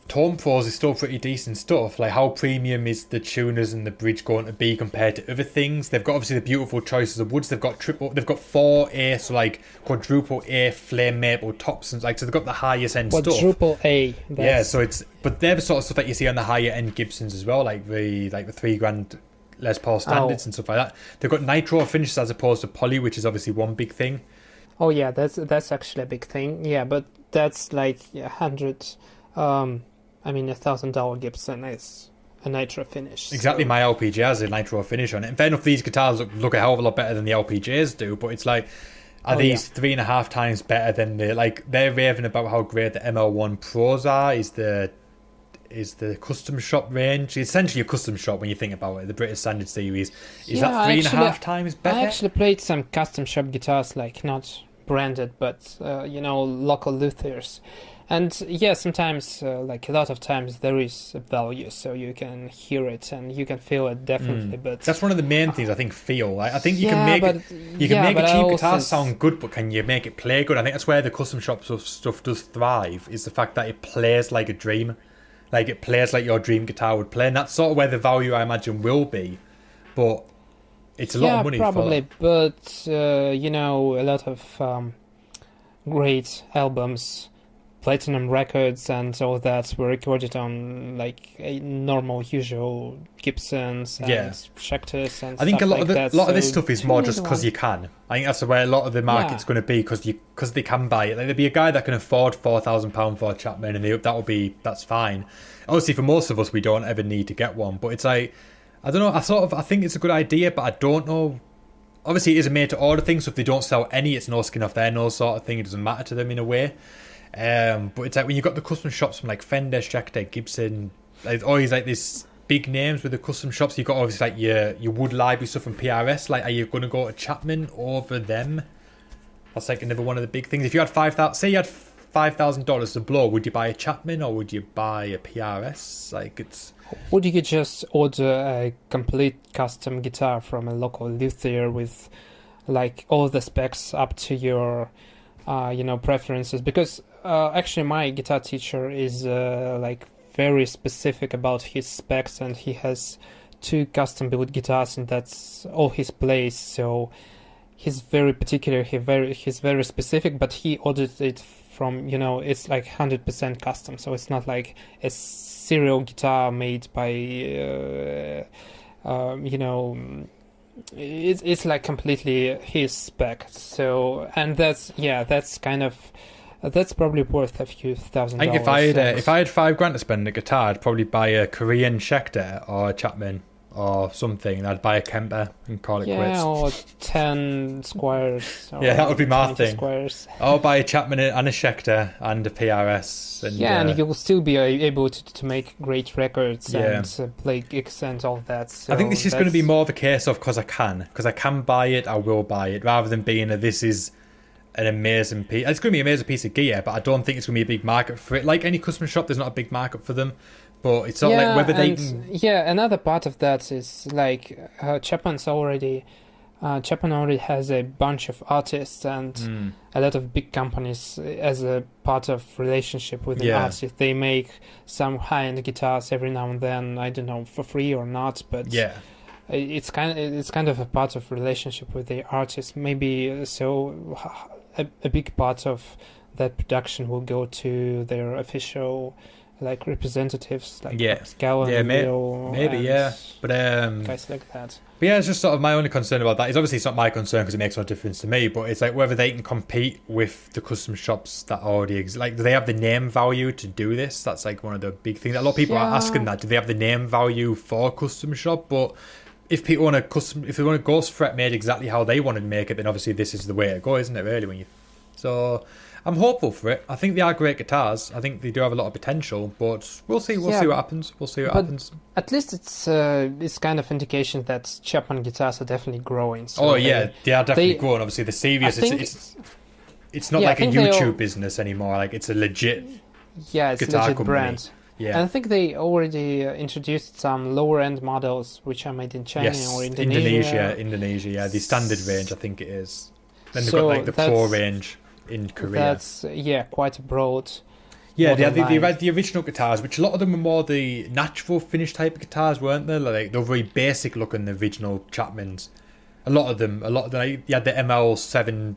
Tone Pros is still pretty decent stuff. Like how premium is the tuners and the bridge going to be compared to other things? They've got obviously the beautiful choices of woods. They've got 4A, so like quadruple A flame maple tops, and like so they've got the highest end stuff. Quadruple A. Yeah, so but they're the sort of stuff that you see on the higher end Gibsons as well, like the $3,000 Les Paul standards and stuff like that. They've got nitro finishes as opposed to poly, which is obviously one big thing. Oh yeah, that's actually a big thing. Yeah, but that's like $1,000 Gibson is a nitro finish. Exactly, so. my LPG has a nitro finish on it. And fair enough, these guitars look a hell of a lot better than the LPGs do, but it's like, are these 3.5 times better than they're raving about how great the ML1 Pros are, is the custom shop range. It's essentially a custom shop when you think about it, the British Standard Series. Is that 3.5 times better? I actually played some custom shop guitars, like not branded, but local luthiers. And yeah, sometimes, like a lot of times, there is a value, so you can hear it and you can feel it definitely. But that's one of the main things I think. I think you can make a cheap guitar sound good, but can you make it play good? I think that's where the custom shop stuff does thrive. Is the fact that it plays like a dream, like it plays like your dream guitar would play, and that's sort of where the value I imagine will be. But it's a lot of money. Probably, but a lot of great albums, platinum records and all that were recorded on like a normal usual Gibsons and Schecters and I think stuff a lot of this stuff is more just because you can. I think that's where a lot of the market's going to be, because they can buy it. Like, there'll be a guy that can afford £4,000 for a Chapman, and that's fine. Obviously, for most of us, we don't ever need to get one, but it's like, I don't know. I think it's a good idea, but I don't know. Obviously, it is a made-to-order thing, so if they don't sell any, it's no skin off their nose sort of thing. It doesn't matter to them in a way. But it's like when you've got the custom shops from like Fender, Schecter, Gibson, like always like these big names with the custom shops. You've got obviously like your Wood Library stuff from PRS. Like, are you going to go to Chapman over them? That's like another one of the big things. If you had $5,000 to blow, would you buy a Chapman or would you buy a PRS? Like, it's. Would you just order a complete custom guitar from a local luthier with like all the specs up to your preferences? Because actually my guitar teacher is like very specific about his specs, and he has 2 custom built guitars, and that's all his plays. So he's very particular, he's very specific, but he ordered it from, it's like 100% custom, so it's not like a serial guitar made by it's like completely his spec. So, and that's probably worth a few $1,000s. I think if I had $5,000 to spend on a guitar, I'd probably buy a Korean Schecter or a Chapman or something. I'd buy a Kemper and call it quits. Or 10 Squires. That would be my thing. Squires. I'll buy a Chapman and a Schecter and a PRS. And, and you'll still be able to make great records and play gigs and all that. So I think this is going to be more of a case of because I can buy it, I will buy it, rather than being this is an amazing piece. It's going to be an amazing piece of gear, but I don't think it's going to be a big market for it. Like any custom shop, there's not a big market for them. But it's not like whether they can. Yeah, another part of that is like Chapman already has a bunch of artists and a lot of big companies as a part of relationship with the artist. They make some high-end guitars every now and then. I don't know for free or not, but it's kind of a part of relationship with the artist. Maybe so a big part of that production will go to their official like representatives, like Pascal and maybe but guys like that. But it's just sort of my only concern about that is obviously it's not my concern because it makes no difference to me, but it's like whether they can compete with the custom shops that already exist. Like, do they have the name value to do this? That's like one of the big things. A lot of people are asking that. Do they have the name value for a custom shop? But if people want if they want a Ghost Fret made exactly how they want to make it, then obviously this is the way to go, isn't it? Really, so I'm hopeful for it. I think they are great guitars. I think they do have a lot of potential, but we'll see. We'll see what happens. At least it's kind of indication that Chapman guitars are definitely growing. So they are definitely growing. Obviously, the series it's not like a YouTube business anymore. Like, it's a legit it's a legit company. Brand. Yeah, and I think they already introduced some lower end models which are made in China or Indonesia. Indonesia. The standard range, I think it is. Then they've got like the Pro range in Korea. That's quite broad. Yeah, they had the original guitars, which a lot of them were more the natural finish type of guitars, weren't they? Like, they're very basic looking, the original Chapmans. A lot of them. You had the ML7,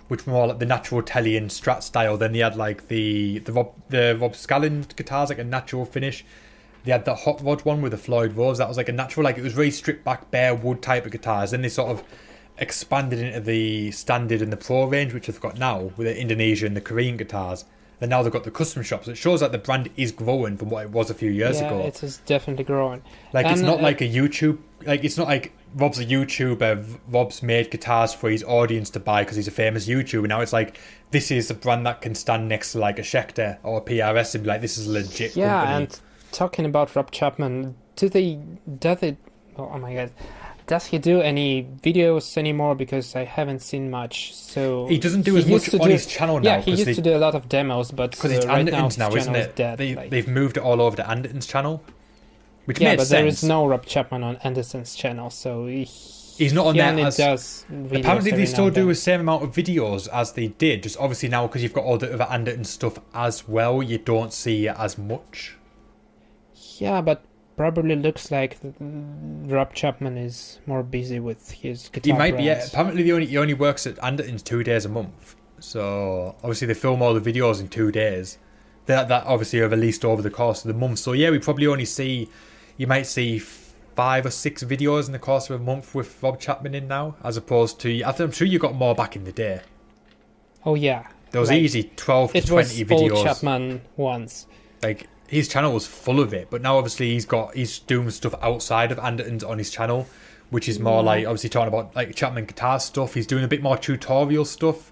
which were more like the natural telly and Strat style. Then they had like the Rob Scallon guitars, like a natural finish. They had the Hot Rod one with the Floyd Rose. That was like a natural, like it was very stripped back, bare wood type of guitars. Then they sort of expanded into the standard and the pro range, which they've got now with the Indonesia and the Korean guitars. And now they've got the custom shops. It shows that the brand is growing from what it was a few years ago. Yeah, it is definitely growing. Like, it's not like a YouTube... Like, it's not like Rob's a YouTuber, Rob's made guitars for his audience to buy because he's a famous YouTuber. Now it's like, this is a brand that can stand next to like a Schecter or a PRS and be like, this is a legit company. Yeah, and talking about Rob Chapman, oh my god, does he do any videos anymore? Because I haven't seen much. So he doesn't do as much on his channel now. Yeah, he used to do a lot of demos, but because it's right Anderton's now, isn't it? Dead, they've moved it all over to Anderton's channel, which yeah, made but sense. there is no Rob Chapman on Anderton's channel, so he's not on there. Does apparently, they still do the same amount of videos as they did. Just obviously now, because you've got all the other Anderton stuff as well, you don't see it as much. Yeah, but probably looks like Rob Chapman is more busy with his guitar. He might be. Yeah. brands. Apparently, he only works at Anderton's 2 days a month. So obviously, they film all the videos in 2 days. That obviously are released over the course of the month. So yeah, we probably only see. You might see 5 or 6 videos in the course of a month with Rob Chapman in now, as opposed to. I'm sure you got more back in the day. Oh yeah, There was easy 12 to 20 it was videos. all Chapman once. Like, his channel was full of it, but now obviously he's doing stuff outside of Anderton's on his channel, which is more like obviously talking about like Chapman guitar stuff. He's doing a bit more tutorial stuff.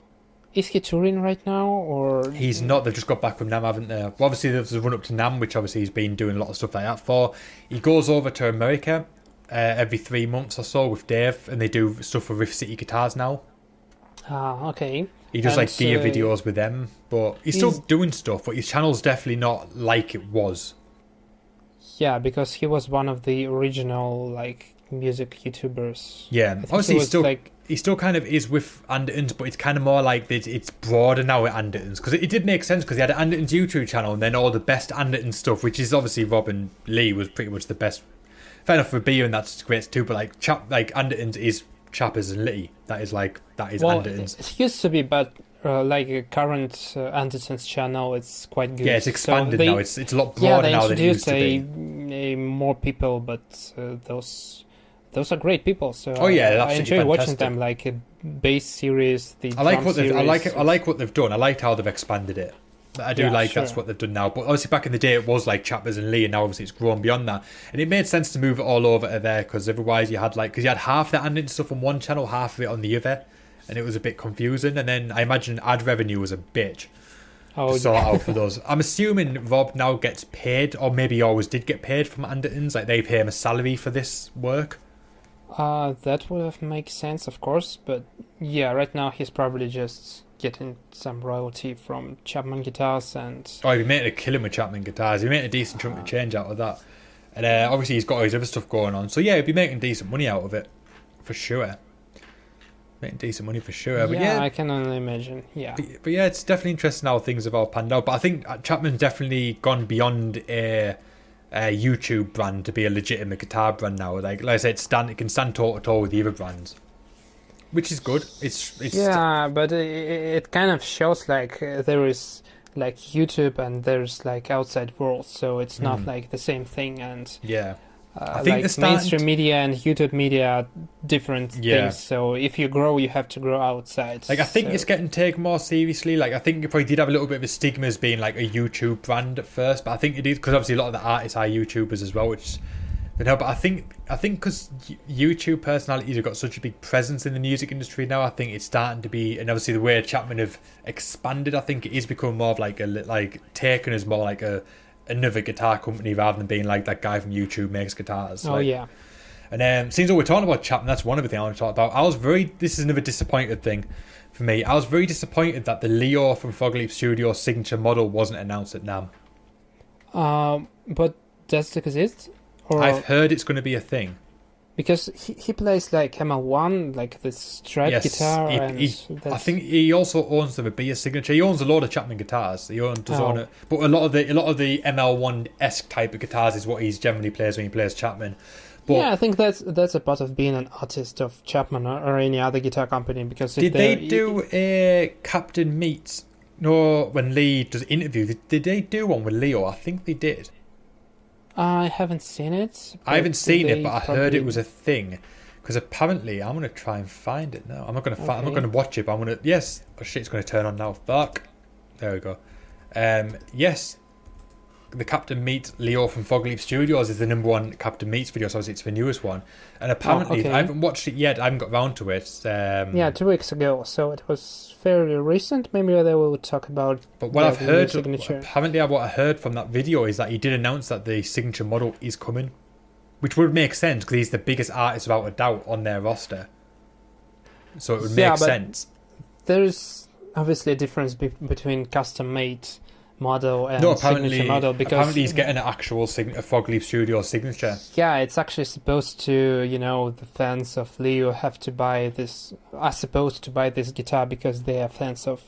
Is he touring right now, or He's not. They've just got back from NAMM, haven't they? Well, obviously there's a run up to NAMM, which obviously he's been doing a lot of stuff like that for. He goes over to America every 3 months or so with Dave, and they do stuff for Riff City Guitars now. okay. He does And, like gear videos with them, but he's still doing stuff. But his channel's definitely not like it was. Yeah, because he was one of the original like music YouTubers. Yeah, I think obviously he he still kind of is with Anderton's, but it's kind of more like it's broader now at Anderton's, because it did make sense because he had an Anderton's YouTube channel and then all the best Anderton stuff, which is obviously Rob and Lee was pretty much the best. Fair enough for beer, and that's great too. But like Anderton's is Chappers and Litty. That is Anderton's. It used to be, but like a current Anderton's channel, it's quite good. Yeah, it's expanded now. It's a lot yeah, broader they now than it used to introduced be. more people, but those are great people. So Oh yeah, they're I enjoy absolutely watching fantastic. them. Like a bass series, the I like drum what they've. I series. like what they've done. I liked how they've expanded it. I do Yeah, that's sure. what they've done now. But obviously back in the day it was like Chappers and Lee, and now obviously it's grown beyond that. And it made sense to move it all over to there, because otherwise you had because you had half the Anderton stuff on one channel, half of it on the other, and it was a bit confusing. And then I imagine ad revenue was a bitch to sort out for those. I'm assuming Rob now gets paid, or maybe he always did get paid from Anderton's, like they pay him a salary for this work. That would have make sense, of course, but yeah, right now he's probably just getting some royalty from Chapman guitars and. Oh, he made a killing with Chapman guitars. He made a decent chunk of change out of that, and obviously he's got all his other stuff going on. So yeah, he'd be making decent money out of it, for sure. Making decent money for sure. But yeah, I can only imagine. Yeah. But yeah, it's definitely interesting how things have all panned out. But I think Chapman's definitely gone beyond a YouTube brand to be a legitimate guitar brand now. Like I said, it can stand toe to toe with the other brands, which is good. It's Yeah, but it kind of shows there is like YouTube and there's like outside world, so it's not like the same thing. And yeah. I think like mainstream media and YouTube media are different things. So if you grow, you have to grow outside. Like I think it's getting taken more seriously. Like I think it probably did have a little bit of a stigma as being like a YouTube brand at first, but I think it is because obviously a lot of the artists are YouTubers as well, which you know. But I think because YouTube personalities have got such a big presence in the music industry now, I think it's starting to be, and obviously the way Chapman have expanded, I think it is becoming more of like taken as more like another guitar company rather than being like that guy from YouTube makes guitars. Oh yeah. And seems like we're talking about Chapman, that's one of the things I want to talk about. This is another disappointed thing for me. I was very disappointed that the Leo from Frog Leap Studio signature model wasn't announced at NAMM. But does it exist? Or I've heard it's going to be a thing. Because he plays like ML1, like this Stripe guitar, I think he also owns the Rabia signature. He owns a lot of Chapman guitars. He own it, but a lot of the ML1-esque type of guitars is what he generally plays when he plays Chapman. But yeah, I think that's a part of being an artist of Chapman or any other guitar company. Because did they do a Captain Meets? No, when Lee does interview, did they do one with Leo? I think they did. I haven't seen it. I haven't seen it, but I heard it was a thing. Because apparently, I'm gonna try and find it now. I'm not gonna I'm not Okay. gonna watch it, but I'm gonna. Yes. Oh shit! It's gonna turn on now. Fuck. There we go. Yes. The Captain Meat Leo from Fogleaf Studios is the #1 Captain Meats video, so obviously it's the newest one. And apparently, okay. I haven't watched it yet. I haven't got round to it. Yeah, 2 weeks ago, so it was fairly recent. Maybe they will talk about. But what I've the new heard, signature. apparently, what I heard from that video is that he did announce that the signature model is coming, which would make sense because he's the biggest artist without a doubt on their roster. So it would make sense. There's obviously a difference between custom-made model and No, signature model, because apparently he's getting an actual Fogleaf Studio signature. yeah, it's actually supposed to, the fans of Leo are supposed to buy this guitar because they are fans of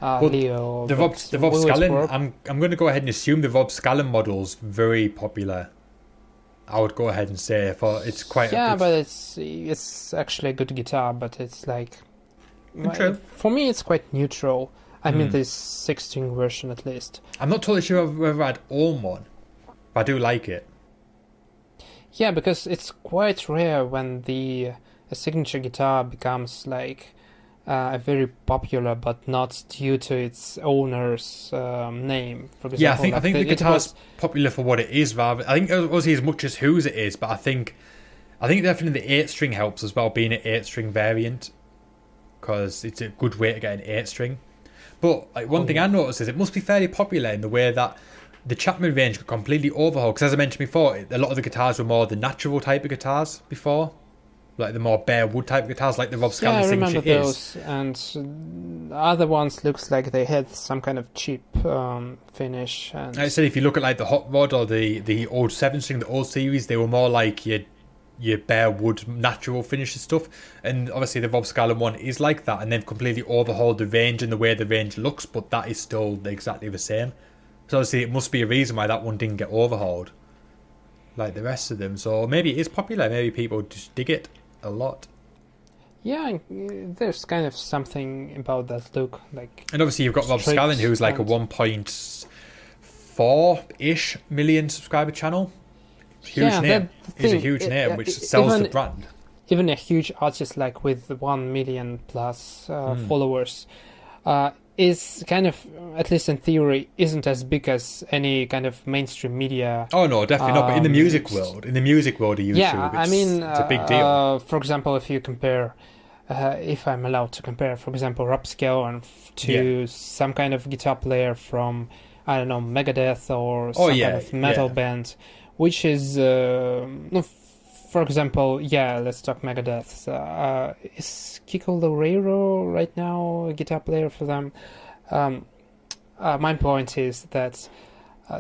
Leo. The Rob Scallon, I'm going to go ahead and assume the Rob Scallon model's very popular. I would go ahead and say it's quite. But it's actually a good guitar, but it's like True. for me it's quite neutral. I mean, this 6-string version at least. I'm not totally sure I've ever had own one, but I do like it. Yeah, because it's quite rare when a signature guitar becomes like very popular, but not due to its owner's name. For example, Yeah, I think the guitar's popular for what it is. Rather, I think obviously as much as whose it is, but I think definitely the 8-string helps as well, being an 8-string variant, because it's a good way to get an 8-string. But like one thing I noticed is it must be fairly popular in the way that the Chapman range got completely overhauled. Because as I mentioned before, a lot of the guitars were more the natural type of guitars before, like the more bare wood type of guitars, like the Rob Scallon signature remember those, and other ones looks like they had some kind of cheap finish. And I said if you look at like the Hot Rod or the old 7-string, the old series, they were more like your bare wood natural finishes stuff, and obviously the Rob Scallon one is like that, and they've completely overhauled the range and the way the range looks, but that is still exactly the same. So obviously it must be a reason why that one didn't get overhauled like the rest of them. So maybe it is popular, maybe people just dig it a lot. Yeah, there's kind of something about that look, like. And obviously you've got Rob Scallon, who's like a 1.4-ish million subscriber channel. Huge name. He's a huge name, which sells the brand. Even a huge artist like with 1 million plus followers is kind of, at least in theory, isn't as big as any kind of mainstream media. Oh no, definitely not. But in the music world, of YouTube, it's a big deal. For example, if you compare, if I'm allowed to compare, for example, Rob Scallon to some kind of guitar player from, I don't know, Megadeth or some kind of metal band, which is, for example, let's talk Megadeth. Is Kiko Loureiro right now a guitar player for them? My point is that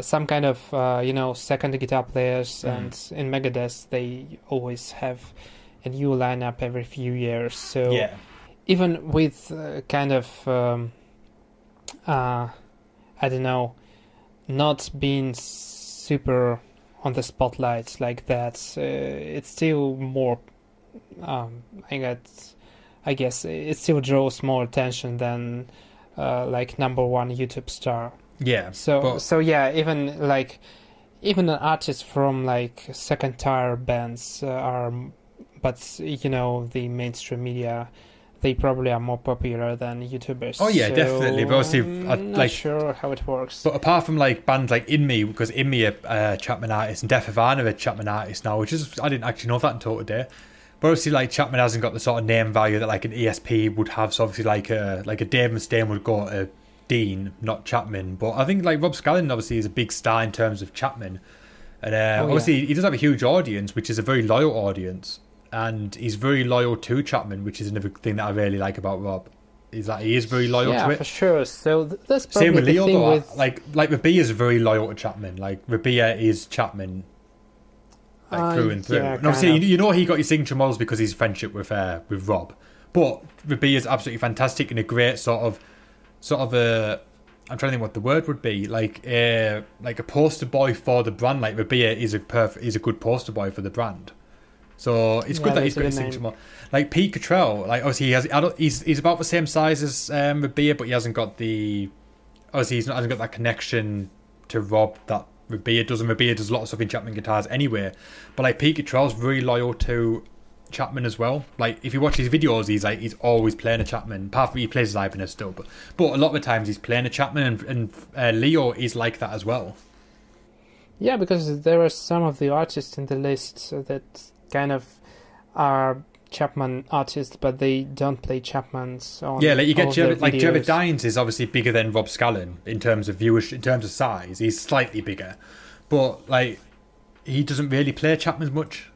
some kind of, second guitar players, and in Megadeth, they always have a new lineup every few years. So even with kind of, I don't know, not being super on the spotlight like that, it's still more, I guess it still draws more attention than like #1 YouTube star. Yeah. So even an artist from like second tier bands but the mainstream media, they probably are more popular than YouTubers. Oh yeah, definitely. But obviously, I'm not sure how it works. But apart from like bands like In Me, because In Me are Chapman artists, and Death Havana are Chapman artists now, which is, I didn't actually know that until today. But obviously, like Chapman hasn't got the sort of name value that like an ESP would have. So obviously, like a Dave Mustaine would go to Dean, not Chapman. But I think like Rob Scallon obviously is a big star in terms of Chapman, and obviously he does have a huge audience, which is a very loyal audience. And he's very loyal to Chapman, which is another thing that I really like about Rob, is that he is very loyal to it. Yeah, for sure. So that's probably same with Leo, though. with... Like Rabia is very loyal to Chapman. Like Rabia is Chapman, through and through. Yeah, and obviously, he got his signature models because he's friendship with Rob. But Rabia is absolutely fantastic and a great sort of a. I'm trying to think what the word would be. Like a poster boy for the brand. Like Rabia is a good poster boy for the brand. So it's good that he's got his signature model. Like Pete Cottrell, like obviously he's about the same size as Rabia, but he hasn't got hasn't got that connection to Rob that Rabia does, and Rabia does a lot of stuff in Chapman guitars anyway. But like Pete Cottrell's very loyal to Chapman as well. Like, if you watch his videos, he's always playing a Chapman. Apart from he plays his Ibanez still, but a lot of the times he's playing a Chapman, and Leo is like that as well. Yeah, because there are some of the artists in the list that kind of are Chapman artists, but they don't play Chapmans on. Yeah, like you get Jared Dines is obviously bigger than Rob Scallon in terms of viewers, in terms of size. He's slightly bigger, but like he doesn't really play Chapmans much.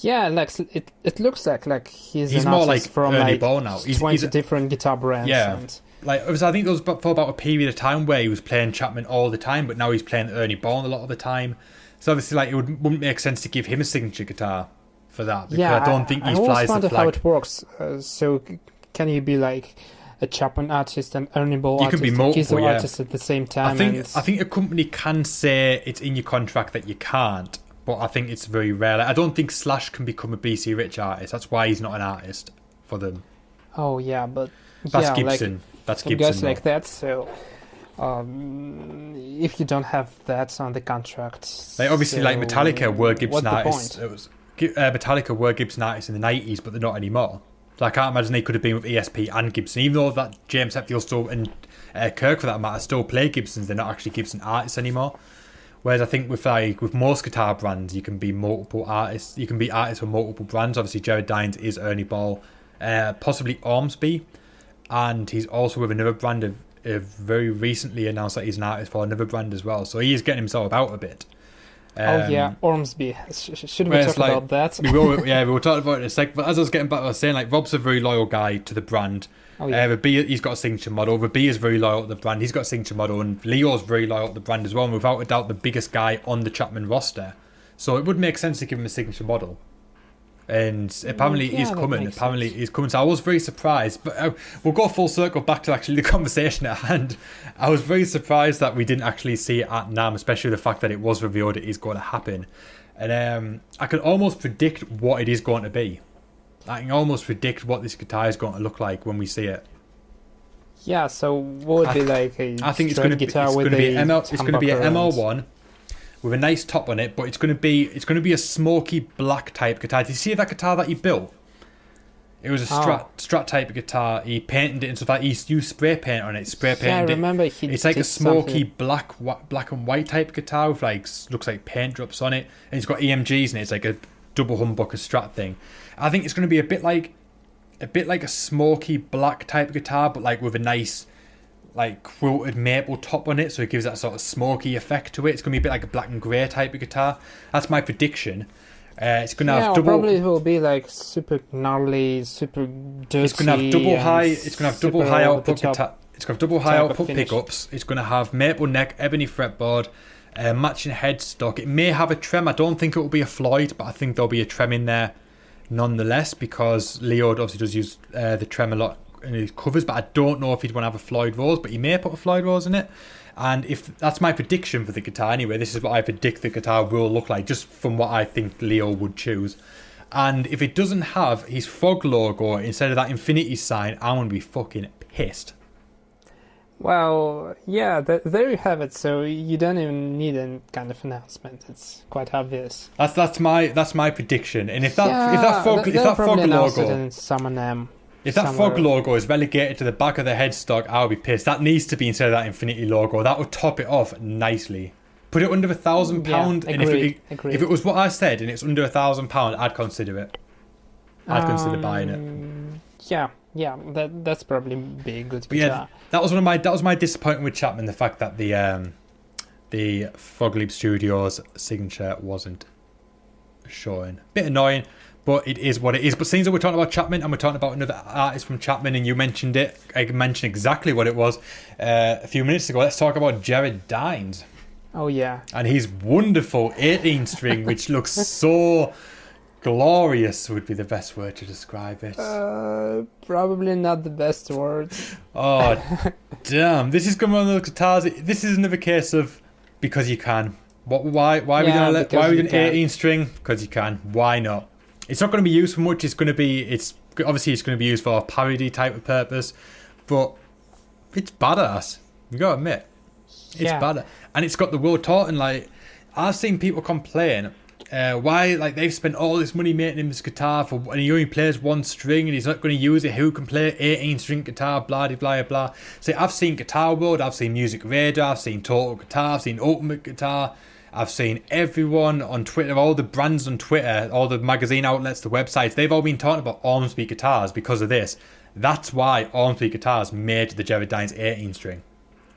Yeah, like it looks like he's an more artist like from Ernie like Ball now. 20 different guitar brands. Yeah, and... like I think there was for about a period of time where he was playing Chapman all the time, but now he's playing Ernie Ball a lot of the time. So obviously, like wouldn't make sense to give him a signature guitar for that, because I don't think he flies the flag. How it works. So can you be like a Chapman artist and Ernie Ball artist, can be multiple, artist at the same time? I think a company can say it's in your contract that you can't, but I think it's very rare. Like, I don't think Slash can become a BC Rich artist. That's why he's not an artist for them. Oh yeah, but that's Gibson. Like, that's for Gibson. Guys like that. So if you don't have that on the contract, like obviously, so like Metallica were Gibson what's the artists. point? It was Metallica were Gibson artists in the 90s, but they're not anymore. So I can't imagine they could have been with ESP and Gibson, even though that James Hetfield still and Kirk for that matter still play Gibsons. They're not actually Gibson artists anymore. Whereas I think with most guitar brands, you can be multiple artists. You can be artists for multiple brands. Obviously, Jared Dines is Ernie Ball, possibly Ormsby, and he's also with another brand of very recently announced that he's an artist for another brand as well. So he is getting himself about a bit. Oh yeah, Ormsby. Should we talk about that? we will talk about it in a sec. But as I was getting back, I was saying, like, Rob's a very loyal guy to the brand. Oh, yeah. The B, he's got a signature model. The B is very loyal to the brand. He's got a signature model, and Leo's very loyal to the brand as well. And without a doubt, the biggest guy on the Chapman roster. So it would make sense to give him a signature model. And apparently he's coming. Apparently he's coming. So I was very surprised. But we'll go full circle back to actually the conversation at hand. I was very surprised that we didn't actually see it at NAMM, especially the fact that it was revealed it is going to happen. And I can almost predict what it is going to be. I can almost predict what this guitar is going to look like when we see it. Yeah, so what would be like a I think it's going to be an ML1 with a nice top on it, but it's going to be a smoky black type guitar. Did you see that guitar that he built? It was a Strat type of guitar. He painted it and stuff like that. He used spray paint on it. I remember it's like a smoky black and white type guitar with like looks like paint drops on it, and it's got EMGs in it. It's like a double humbucker Strat thing. I think it's going to be a bit like a smoky black type of guitar, but like with a nice like quilted maple top on it, so it gives that sort of smoky effect to it. It's going to be a bit like a black and grey type of guitar. That's my prediction. It's going to have double. Probably it will be like super gnarly, super dirty. It's going to have double high. It's going to have double high output guitar. It's going to have double high output pickups. It's going to have maple neck, ebony fretboard, matching headstock. It may have a trem. I don't think it will be a Floyd, but I think there'll be a trem in there nonetheless, because Leo obviously does use the trem a lot in his covers, but I don't know if he'd want to have a Floyd Rose, but he may put a Floyd Rose in it. And if that's my prediction for the guitar anyway, this is what I predict the guitar will look like, just from what I think Leo would choose. And if it doesn't have his Frog logo instead of that infinity sign, I'm going to be fucking pissed. Well, yeah, there you have it. So you don't even need any kind of announcement. It's quite obvious. That's my prediction. And if that Frog logo, if that Frog logo is relegated to the back of the headstock, I'll be pissed. That needs to be instead of that infinity logo. That would top it off nicely. Put it under £1,000, and if it was what I said and it's under £1,000, I'd consider it. I'd consider buying it. Yeah, that's probably be a good guitar. Yeah, that was my disappointment with Chapman, the fact that the Frog Leap Studios signature wasn't showing. Bit annoying, but it is what it is. But seeing that we're talking about Chapman and we're talking about another artist from Chapman, and you mentioned it, I mentioned exactly what it was a few minutes ago. Let's talk about Jared Dines. Oh yeah, and his wonderful 18 string, which looks so glorious, would be the best word to describe it. Probably not the best word. Oh, damn. This is one of those guitars. This is another case of because you can. Why are we doing 18 string? Because you can. Why not? It's not going to be used for much. It's going to be used for a parody type of purpose, but it's badass. You gotta admit, it's badass, and it's got the Will Taunton. Like, I've seen people complain Why, like, they've spent all this money making him this guitar and he only plays one string and he's not going to use it. Who can play 18-string guitar? Blah, blah, blah, blah. So I've seen Guitar World, I've seen Music Radar, I've seen Total Guitar, I've seen Ultimate Guitar. I've seen everyone on Twitter, all the brands on Twitter, all the magazine outlets, the websites, they've all been talking about Ormsby guitars because of this. That's why Ormsby guitars made the Jared Dines 18-string.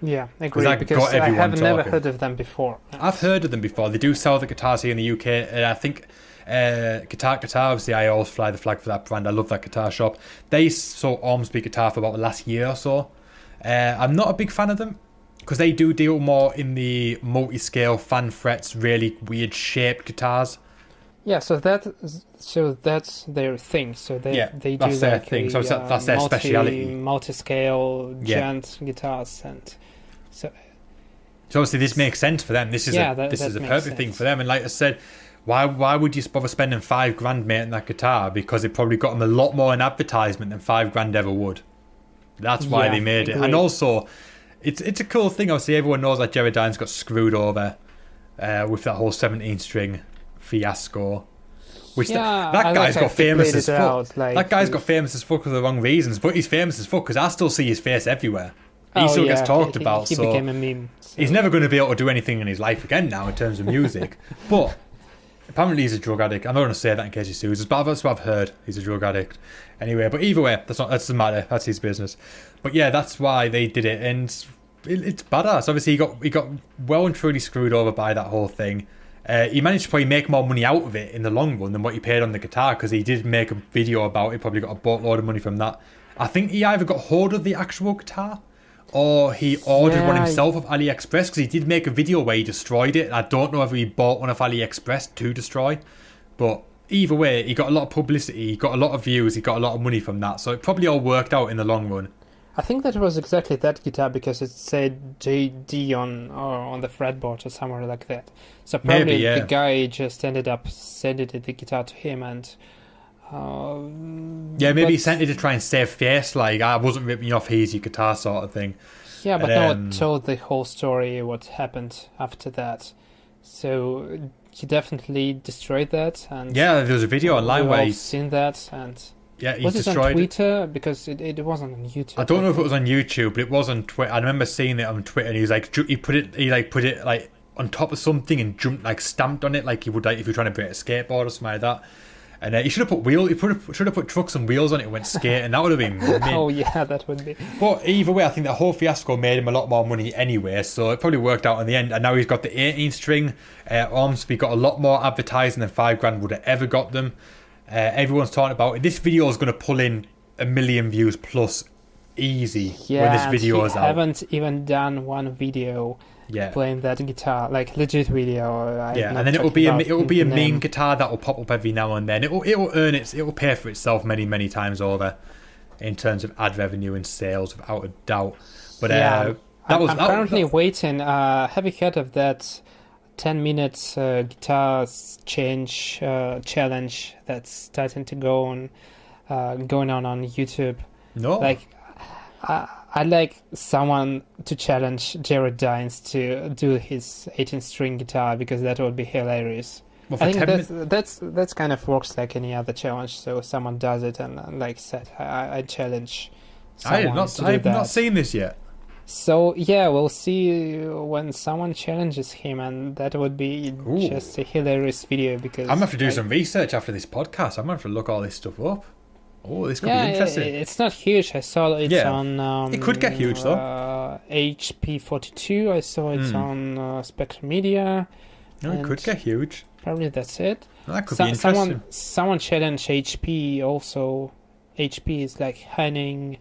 Yeah, I agree, because I have never heard of them before. I've heard of them before. They do sell the guitars here in the UK. I think Guitar, obviously I always fly the flag for that brand. I love that guitar shop. They sold Ormsby guitar for about the last year or so. I'm not a big fan of them, because they do deal more in the multi-scale fan frets, really weird shaped guitars. Yeah, so that's their thing. So they do that's their thing. So that's their speciality. Multi-scale giant guitars, and so obviously this makes sense for them. This is a perfect thing for them. And like I said, why would you bother spending $5,000 making that guitar? Because it probably got them a lot more in advertisement than $5,000 ever would. That's why they made it. And also, it's a cool thing. Obviously, everyone knows that Jared Dines got screwed over with that whole 17-string fiasco. Which that guy's got famous as fuck. That guy's got famous as fuck for the wrong reasons, but he's famous as fuck because I still see his face everywhere. He still gets talked about. He became a meme. So. He's never going to be able to do anything in his life again now in terms of music. But apparently he's a drug addict. I'm not going to say that in case he sues us, but that's what I've heard. He's a drug addict. Anyway, but either way, that doesn't matter. That's his business. But yeah, that's why they did it, and it's badass. Obviously, he got well and truly screwed over by that whole thing. He managed to probably make more money out of it in the long run than what he paid on the guitar, because he did make a video about it. Probably got a boatload of money from that. I think he either got hold of the actual guitar or he ordered one himself off AliExpress, because he did make a video where he destroyed it. I don't know if he bought one off AliExpress to destroy, but either way, he got a lot of publicity, he got a lot of views, he got a lot of money from that, so it probably all worked out in the long run. I think that was exactly that guitar, because it said JD on the fretboard or somewhere like that. So probably the guy just ended up sending the guitar to him, and maybe he sent it to try and save face, like, I wasn't ripping you off, here's your guitar sort of thing. Yeah, but no one told the whole story, what happened after that. So he definitely destroyed that, and there was a video online where he's seen that, and he was destroyed it on Twitter? Because it wasn't on YouTube. I don't know if it was on YouTube, but it was on Twitter. I remember seeing it on Twitter, and he was like, he put it like on top of something and jumped, like stamped on it, like you would, like if you're trying to break a skateboard or something like that. And he should have put wheels. He should have put trucks and wheels on it and went skating. That would have been mint. Oh yeah, that would be. But either way, I think the whole fiasco made him a lot more money anyway, so it probably worked out in the end. And now he's got the 18-string. Ormsby got a lot more advertising than $5,000 would have ever got them. Everyone's talking about it. This video is going to pull in 1 million views plus easy when this video is out. I haven't even done one video playing that guitar, like legit video. And then it will be a main guitar that will pop up every now and then. It will pay for itself many times over in terms of ad revenue and sales, without a doubt. But I'm currently waiting. Have you heard of that 10-minute guitar change challenge that's starting to going on YouTube? No. Like, I'd like someone to challenge Jared Dines to do his 18-string guitar, because that would be hilarious. Well, I think that's kind of works like any other challenge. So someone does it, and like said, I challenge someone to do that. I have not seen this yet. So yeah, we'll see when someone challenges him, and that would be just a hilarious video, because I'm gonna have to do some research after this podcast. I'm gonna have to look all this stuff up. Oh, this could be interesting. It's not huge. I saw it's on. It could get huge though. HP42. I saw it's on Spectrum Media. No, it could get huge. Probably that's it. That could be interesting. Someone challenged HP also. HP is like Henning,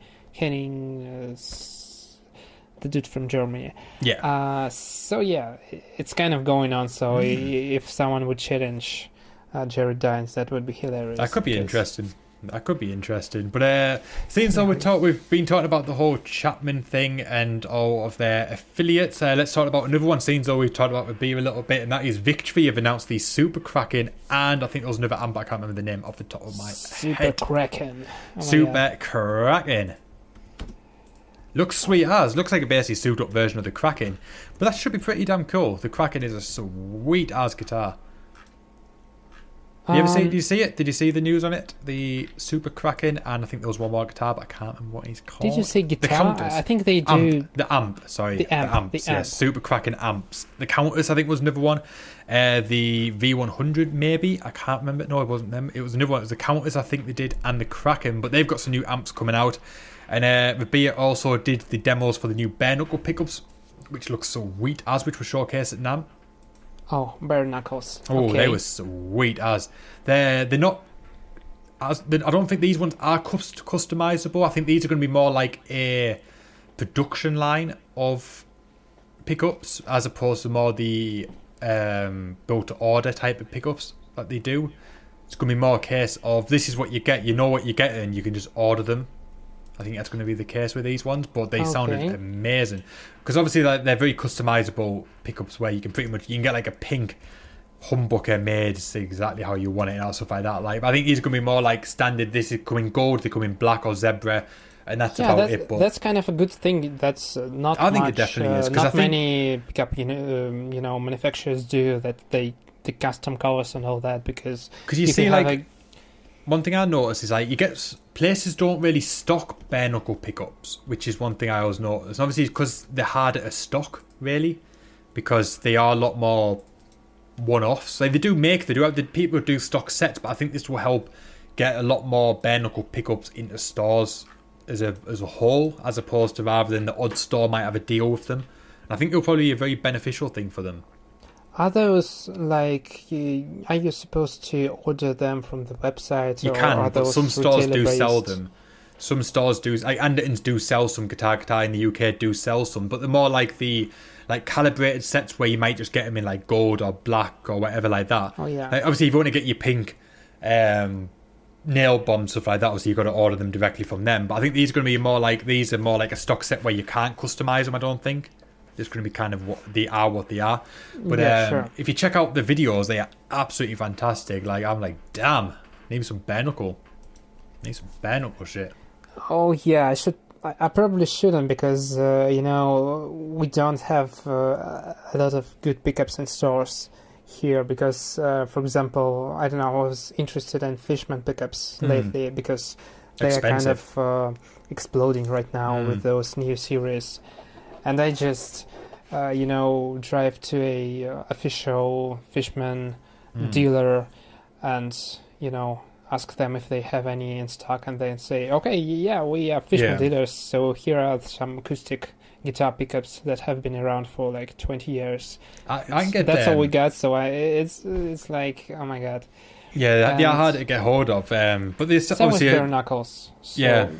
the dude from Germany. Yeah. So yeah, it's kind of going on. So if someone would challenge Jared Dines, that would be hilarious. That could be interesting. But since we've been talking about the whole Chapman thing and all of their affiliates, let's talk about another one. Since we've talked about with Beer a little bit, and that is Victory have announced the Super Kraken, and I think there was another amp, but I can't remember the name off the top of my head. Kraken. Kraken. Looks sweet as. Looks like a basically souped up version of the Kraken. But that should be pretty damn cool. The Kraken is a sweet as guitar. Did you see it? Did you see the news on it? The Super Kraken, and I think there was one more guitar, but I can't remember what he's called. Did you say guitar? The Countess. I think they do... The amp, sorry. The amp. Yeah, Super Kraken amps. The Countess, I think, was another one. The V100, maybe. I can't remember. No, it wasn't them. It was another one. It was the Countess, I think they did, and the Kraken. But they've got some new amps coming out. And Rabia also did the demos for the new bare knuckle pickups, which looks sweet as, which was showcased at NAMM. Oh, bare knuckles. Oh, okay. they were sweet as. They're not... I don't think these ones are customizable. I think these are going to be more like a production line of pickups as opposed to more the built to order type of pickups that they do. It's going to be more a case of this is what you get. You know what you get, and you can just order them. I think that's going to be the case with these ones, but they sounded amazing because obviously they're very customizable pickups where you can get like a pink humbucker made exactly how you want it and stuff like that. Like, I think these are going to be more like standard. This is coming gold, they come in black or zebra, and that's about it. But that's kind of a good thing. That's not. I think much, it definitely is. Not many pickup, manufacturers do that. They the custom colors and all that because you see like. One thing I noticed is like places don't really stock bare knuckle pickups, which is one thing I always notice. And obviously, because they're harder to stock, really, because they are a lot more one-offs. Like they do have the people who do stock sets, but I think this will help get a lot more bare knuckle pickups into stores as a whole, as opposed to rather than the odd store might have a deal with them. And I think it'll probably be a very beneficial thing for them. Are those like? Are you supposed to order them from the website? You can, but some stores do sell them. Some stores do, like Andertons do sell some guitar in the UK do sell some, but they're more like the calibrated sets where you might just get them in like gold or black or whatever like that. Oh yeah. Like, obviously, if you want to get your pink nail bomb stuff like that, obviously you've got to order them directly from them. But I think these are going to be more like a stock set where you can't customize them. I don't think. It's going to be kind of what they are. But sure. If you check out the videos, they are absolutely fantastic. Like, I'm like, damn, need some bare knuckle shit. Oh yeah, I probably shouldn't because we don't have a lot of good pickups in stores here. Because, for example, I don't know, I was interested in Fishman pickups lately because they are kind of exploding right now with those new series. And I just, drive to a official Fishman dealer and, ask them if they have any in stock. And they say, okay, yeah, we are Fishman dealers. So here are some acoustic guitar pickups that have been around for like 20 years. I can get That's them. all we got. So it's like, oh my God. Yeah, they are hard to get hold of. But there's same obviously... with bare knuckles. So, yeah.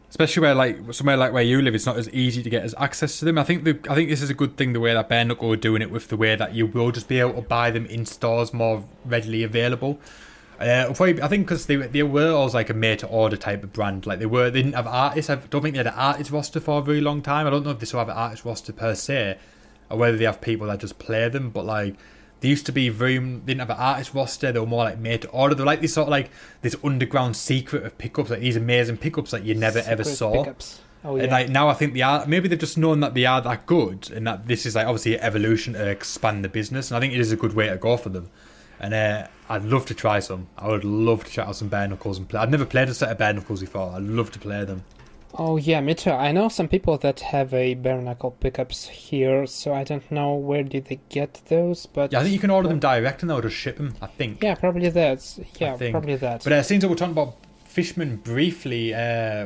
Especially where you live, it's not as easy to get as access to them. I think this is a good thing, the way that bare knuckle are doing it, with the way that you will just be able to buy them in stores more readily available. I think because they were always like a made to order type of brand. Like they didn't have artists. I don't think they had an artist roster for a very long time. I don't know if they still have an artist roster per se, or whether they have people that just play them. But like they used to be they didn't have an artist roster. They were more like made to order. They're like this sort of like this underground secret of pickups, like these amazing pickups that you never ever saw. Pickups. Oh, yeah. And like now I think they are, maybe they've just known that they are that good, and that this is like obviously an evolution to expand the business. And I think it is a good way to go for them. And I'd love to try some. I would love to check out some bare knuckles and play. I've never played a set of bare knuckles before. I'd love to play them. Oh yeah, me too. I know some people that have a bare knuckle pickups here, so I don't know where did they get those, but yeah, I think you can order them direct and they'll just ship them. I think. Yeah, probably that. Yeah, probably that. But since we're talking about Fishman briefly,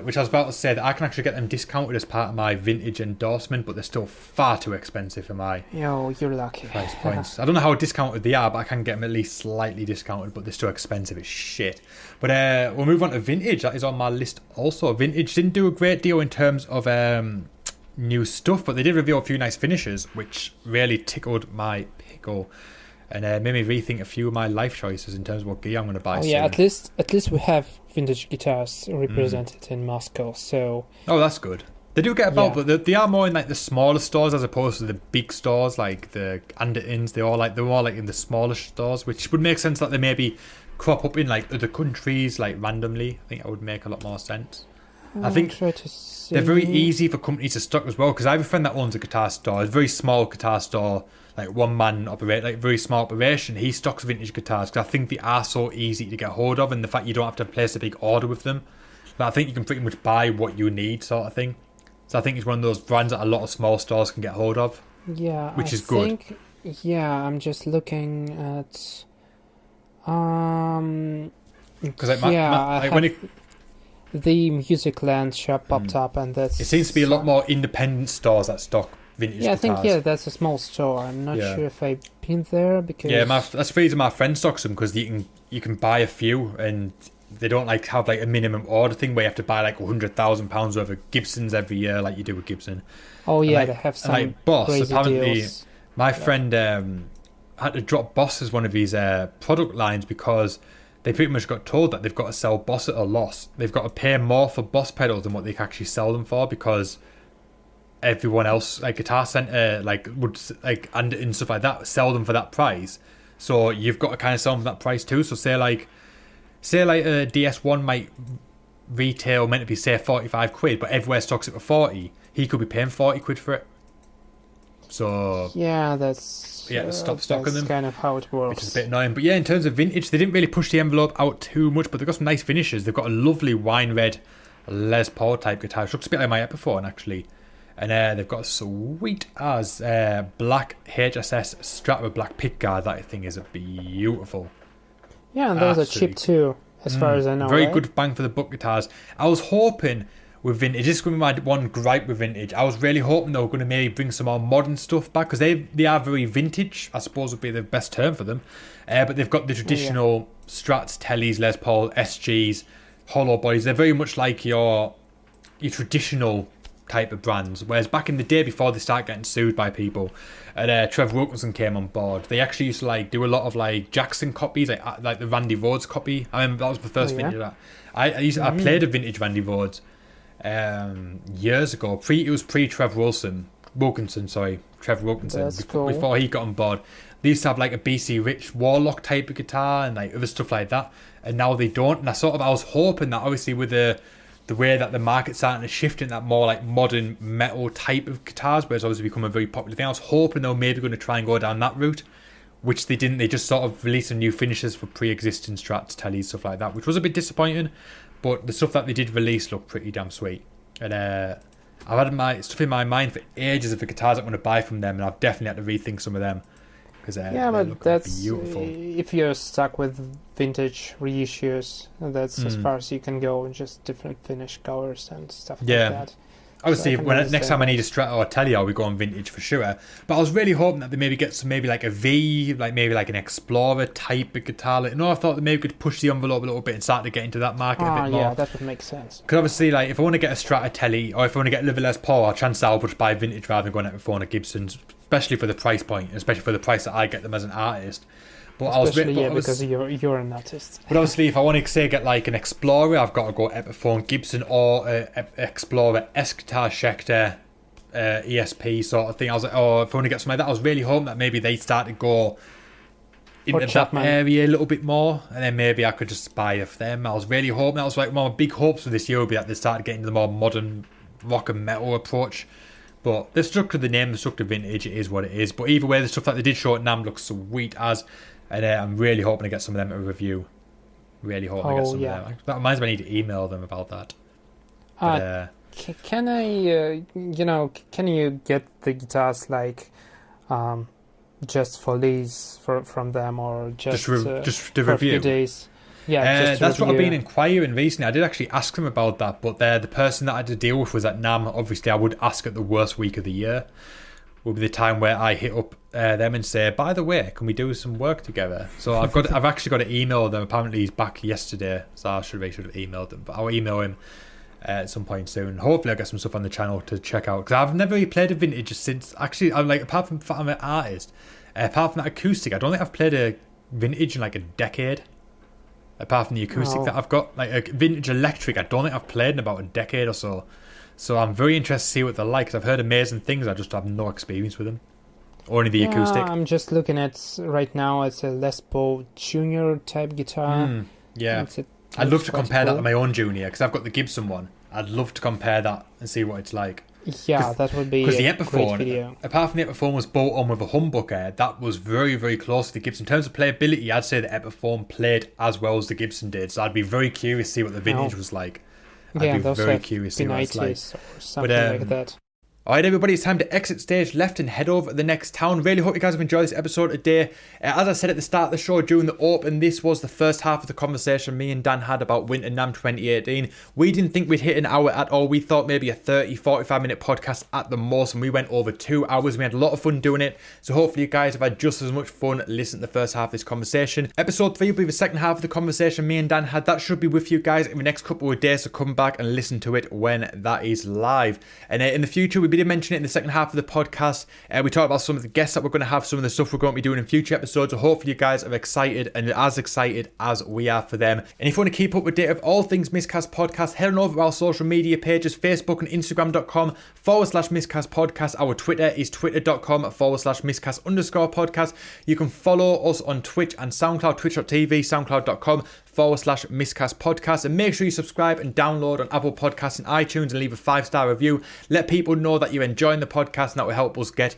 which I was about to say that I can actually get them discounted as part of my vintage endorsement, but they're still far too expensive for my you're lucky price points. I don't know how discounted they are, but I can get them at least slightly discounted, but they're still expensive as shit. But we'll move on to vintage. That is on my list also. Vintage didn't do a great deal in terms of new stuff, but they did reveal a few nice finishes, which really tickled my pickle. And made me rethink a few of my life choices in terms of what gear I'm going to buy soon. Yeah, at least we have vintage guitars represented in Moscow. So that's good. They do get about, but they are more in like the smaller stores as opposed to the big stores like the Andertons. They're more like in the smaller stores, which would make sense that they maybe crop up in like other countries like randomly. I think that would make a lot more sense. I think try to see. they're very easy for companies to stock as well, because I have a friend that owns a guitar store, a very small guitar store, like one man operate, like very small operation. He stocks vintage guitars because I think they are so easy to get hold of, and the fact you don't have to place a big order with them. But I think you can pretty much buy what you need, sort of thing. So I think it's one of those brands that a lot of small stores can get hold of. Yeah, which is good. Yeah, I'm just looking at. Because the Musicland shop popped up, and that's. It seems to be a lot more independent stores that stock vintage guitars. I think that's a small store. I'm not sure if I've been there because. Yeah, that's the reason my friend stocks them, because you can buy a few, and they don't like have like a minimum order thing where you have to buy like £100,000 worth of Gibsons every year, like you do with Gibson. Oh yeah, and they have some like Boss. crazy Apparently, deals. my friend had to drop Boss as one of his product lines because they pretty much got told that they've got to sell Boss at a loss. They've got to pay more for Boss pedals than what they can actually sell them for, because everyone else, like Guitar Center, like would like and stuff like that, sell them for that price. So you've got to kind of sell them for that price too. So say like a DS1 might retail meant to be say £45, but everywhere stocks it for 40. He could be paying £40 for it. So yeah, that's stop stocking them. Kind of how it works. Which is a bit annoying. But yeah, in terms of vintage, they didn't really push the envelope out too much, but they've got some nice finishes. They've got a lovely wine red Les Paul type guitar, which looks a bit like my Epiphone actually. And they've got a sweet as black HSS Strat with black pickguard. That thing is beautiful. Yeah, and those are cheap too, as far as I know. Very right? good bang for the buck guitars. I was hoping with vintage, this is going to be my one gripe with vintage. I was really hoping they were going to maybe bring some more modern stuff back, because they are very vintage, I suppose would be the best term for them. But they've got the traditional Strats, Tellys, Les Paul, SGs, hollow bodies. They're very much like your traditional type of brands, whereas back in the day before they start getting sued by people and Trevor Wilkinson came on board, they actually used to like do a lot of like Jackson copies, like the Randy Rhoads copy. I remember that was the first vintage that I played a vintage Randy Rhoads years ago. It was pre Trevor Wilkinson, That's cool. Before he got on board. They used to have like a BC Rich Warlock type of guitar and like other stuff like that, and now they don't. And I was hoping that obviously with the way that the market's starting to shift in that more like modern metal type of guitars, where it's obviously become a very popular thing, I was hoping they were maybe going to try and go down that route, which they didn't. They just sort of released some new finishes for pre-existing Strats, Tellys, stuff like that, which was a bit disappointing, but the stuff that they did release looked pretty damn sweet. And I've had my stuff in my mind for ages of the guitars I'm going to buy from them, and I've definitely had to rethink some of them. But that's beautiful. If you're stuck with vintage reissues, that's as far as you can go, just different finish colors and stuff like that. Obviously, next time I need a Strat or a Telly, I'll be going vintage for sure. But I was really hoping that they maybe get some, maybe like a V, like maybe like an Explorer type of guitar. Like, I thought they maybe could push the envelope a little bit and start to get into that market a bit more. Yeah, that would make sense. Because obviously, like if I want to get a Strat, a Telly, or if I want to get a Les Paul, chances are I'll just buy vintage rather than going out for a Gibson's, especially for the price point, especially for the price that I get them as an artist. But because you're an artist. But obviously, if I want to say get like an Explorer, I've got to go Epiphone Gibson or Explorer S Guitar Schecter ESP sort of thing. I was like, if I want to get something like that, I was really hoping that maybe they start to go into that area a little bit more, and then maybe I could just buy of them. I was really hoping. That was like one of my big hopes for this year would be that they started getting the more modern rock and metal approach. But they've stuck to the name, they've stuck to vintage. It is what it is. But either way, the stuff that they did show at NAMM looks sweet as. And I'm really hoping to get some of them to review. Really hoping to get some of them. That reminds me, I need to email them about that. Can you get the guitars like just for lease from them, or just to for review? A few days? Yeah, that's what I've been inquiring recently. I did actually ask them about that, but the person that I had to deal with was at NAMM. Obviously, I would ask at the worst week of the year. Will be the time where I hit up them and say, by the way, can we do some work together? So I've actually got to email them. Apparently he's back yesterday, so I should have emailed him. But I'll email him at some point soon. Hopefully I'll get some stuff on the channel to check out, because I've never really played a vintage since. Actually, I'm like, apart from I'm an artist, apart from that acoustic, I don't think I've played a vintage in like a decade. Apart from the acoustic that I've got, like a vintage electric, I don't think I've played in about a decade or so. So I'm very interested to see what they're like, because I've heard amazing things. I just have no experience with them. Only the acoustic. I'm just looking at right now. It's a Les Paul Junior type guitar. I'd love to compare that to my own Junior, because I've got the Gibson one. I'd love to compare that and see what it's like. Yeah, that would be because the a great Epiphone, video. apart from the Epiphone was bought on with a humbucker, that was very, very close to the Gibson. In terms of playability, I'd say the Epiphone played as well as the Gibson did. So I'd be very curious to see what the vintage was like. I'd be very curious to see what it's like. Or something like that. Alright everybody, it's time to exit stage left and head over to the next town. Really hope you guys have enjoyed this episode today. As I said at the start of the show during the open, this was the first half of the conversation me and Dan had about Winter NAMM 2018. We didn't think we'd hit an hour at all. We thought maybe a 30-45 minute podcast at the most, and we went over 2 hours. We had a lot of fun doing it, so hopefully you guys have had just as much fun listening to the first half of this conversation. Episode 3 will be the second half of the conversation me and Dan had. That should be with you guys in the next couple of days, so come back and listen to it when that is live. And in the future, we did mention it in the second half of the podcast. We talked about some of the guests that we're going to have, some of the stuff we're going to be doing in future episodes. So hopefully you guys are excited and as excited as we are for them. And if you want to keep up with date of all things Miscast Podcast, head on over to our social media pages, Facebook and Instagram.com/Miscast Podcast. Our Twitter is twitter.com/Miscast_podcast. You can follow us on Twitch and SoundCloud, twitch.tv, soundcloud.com/Miscast Podcast. And make sure you subscribe and download on Apple Podcasts and iTunes and leave a 5-star review. Let people know that you're enjoying the podcast, and that will help us get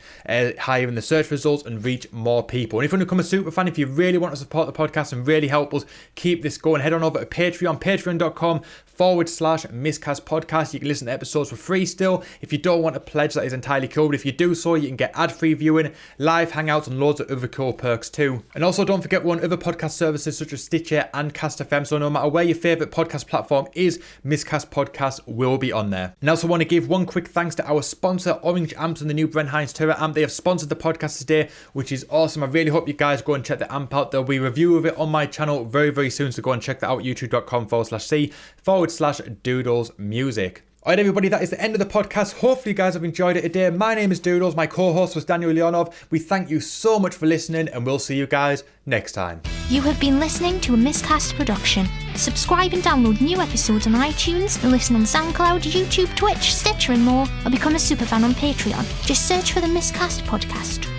higher in the search results and reach more people. And if you want to become a super fan, if you really want to support the podcast and really help us keep this going, head on over to Patreon, patreon.com/Miscast Podcast. You can listen to episodes for free still. If you don't want to pledge, that is entirely cool, but if you do so, you can get ad-free viewing, live hangouts, and loads of other cool perks too. And also don't forget we're on other podcast services such as Stitcher and Cast FM, so no matter where your favourite podcast platform is, Miscast Podcast will be on there. And I also want to give one quick thanks to our sponsor, Orange Amps, and the new Brent Hines Terra amp. They have sponsored the podcast today, which is awesome. I really hope you guys go and check the amp out. There'll be a review of it on my channel very, very soon, so go and check that out, youtube.com/C/Doodles Music. Alright everybody, that is the end of the podcast. Hopefully you guys have enjoyed it today. My name is Doodles, my co-host was Daniel Leonov. We thank you so much for listening, and we'll see you guys next time. You have been listening to a Miscast production. Subscribe and download new episodes on iTunes, and listen on SoundCloud, YouTube, Twitch, Stitcher and more, or become a superfan on Patreon. Just search for the Miscast Podcast.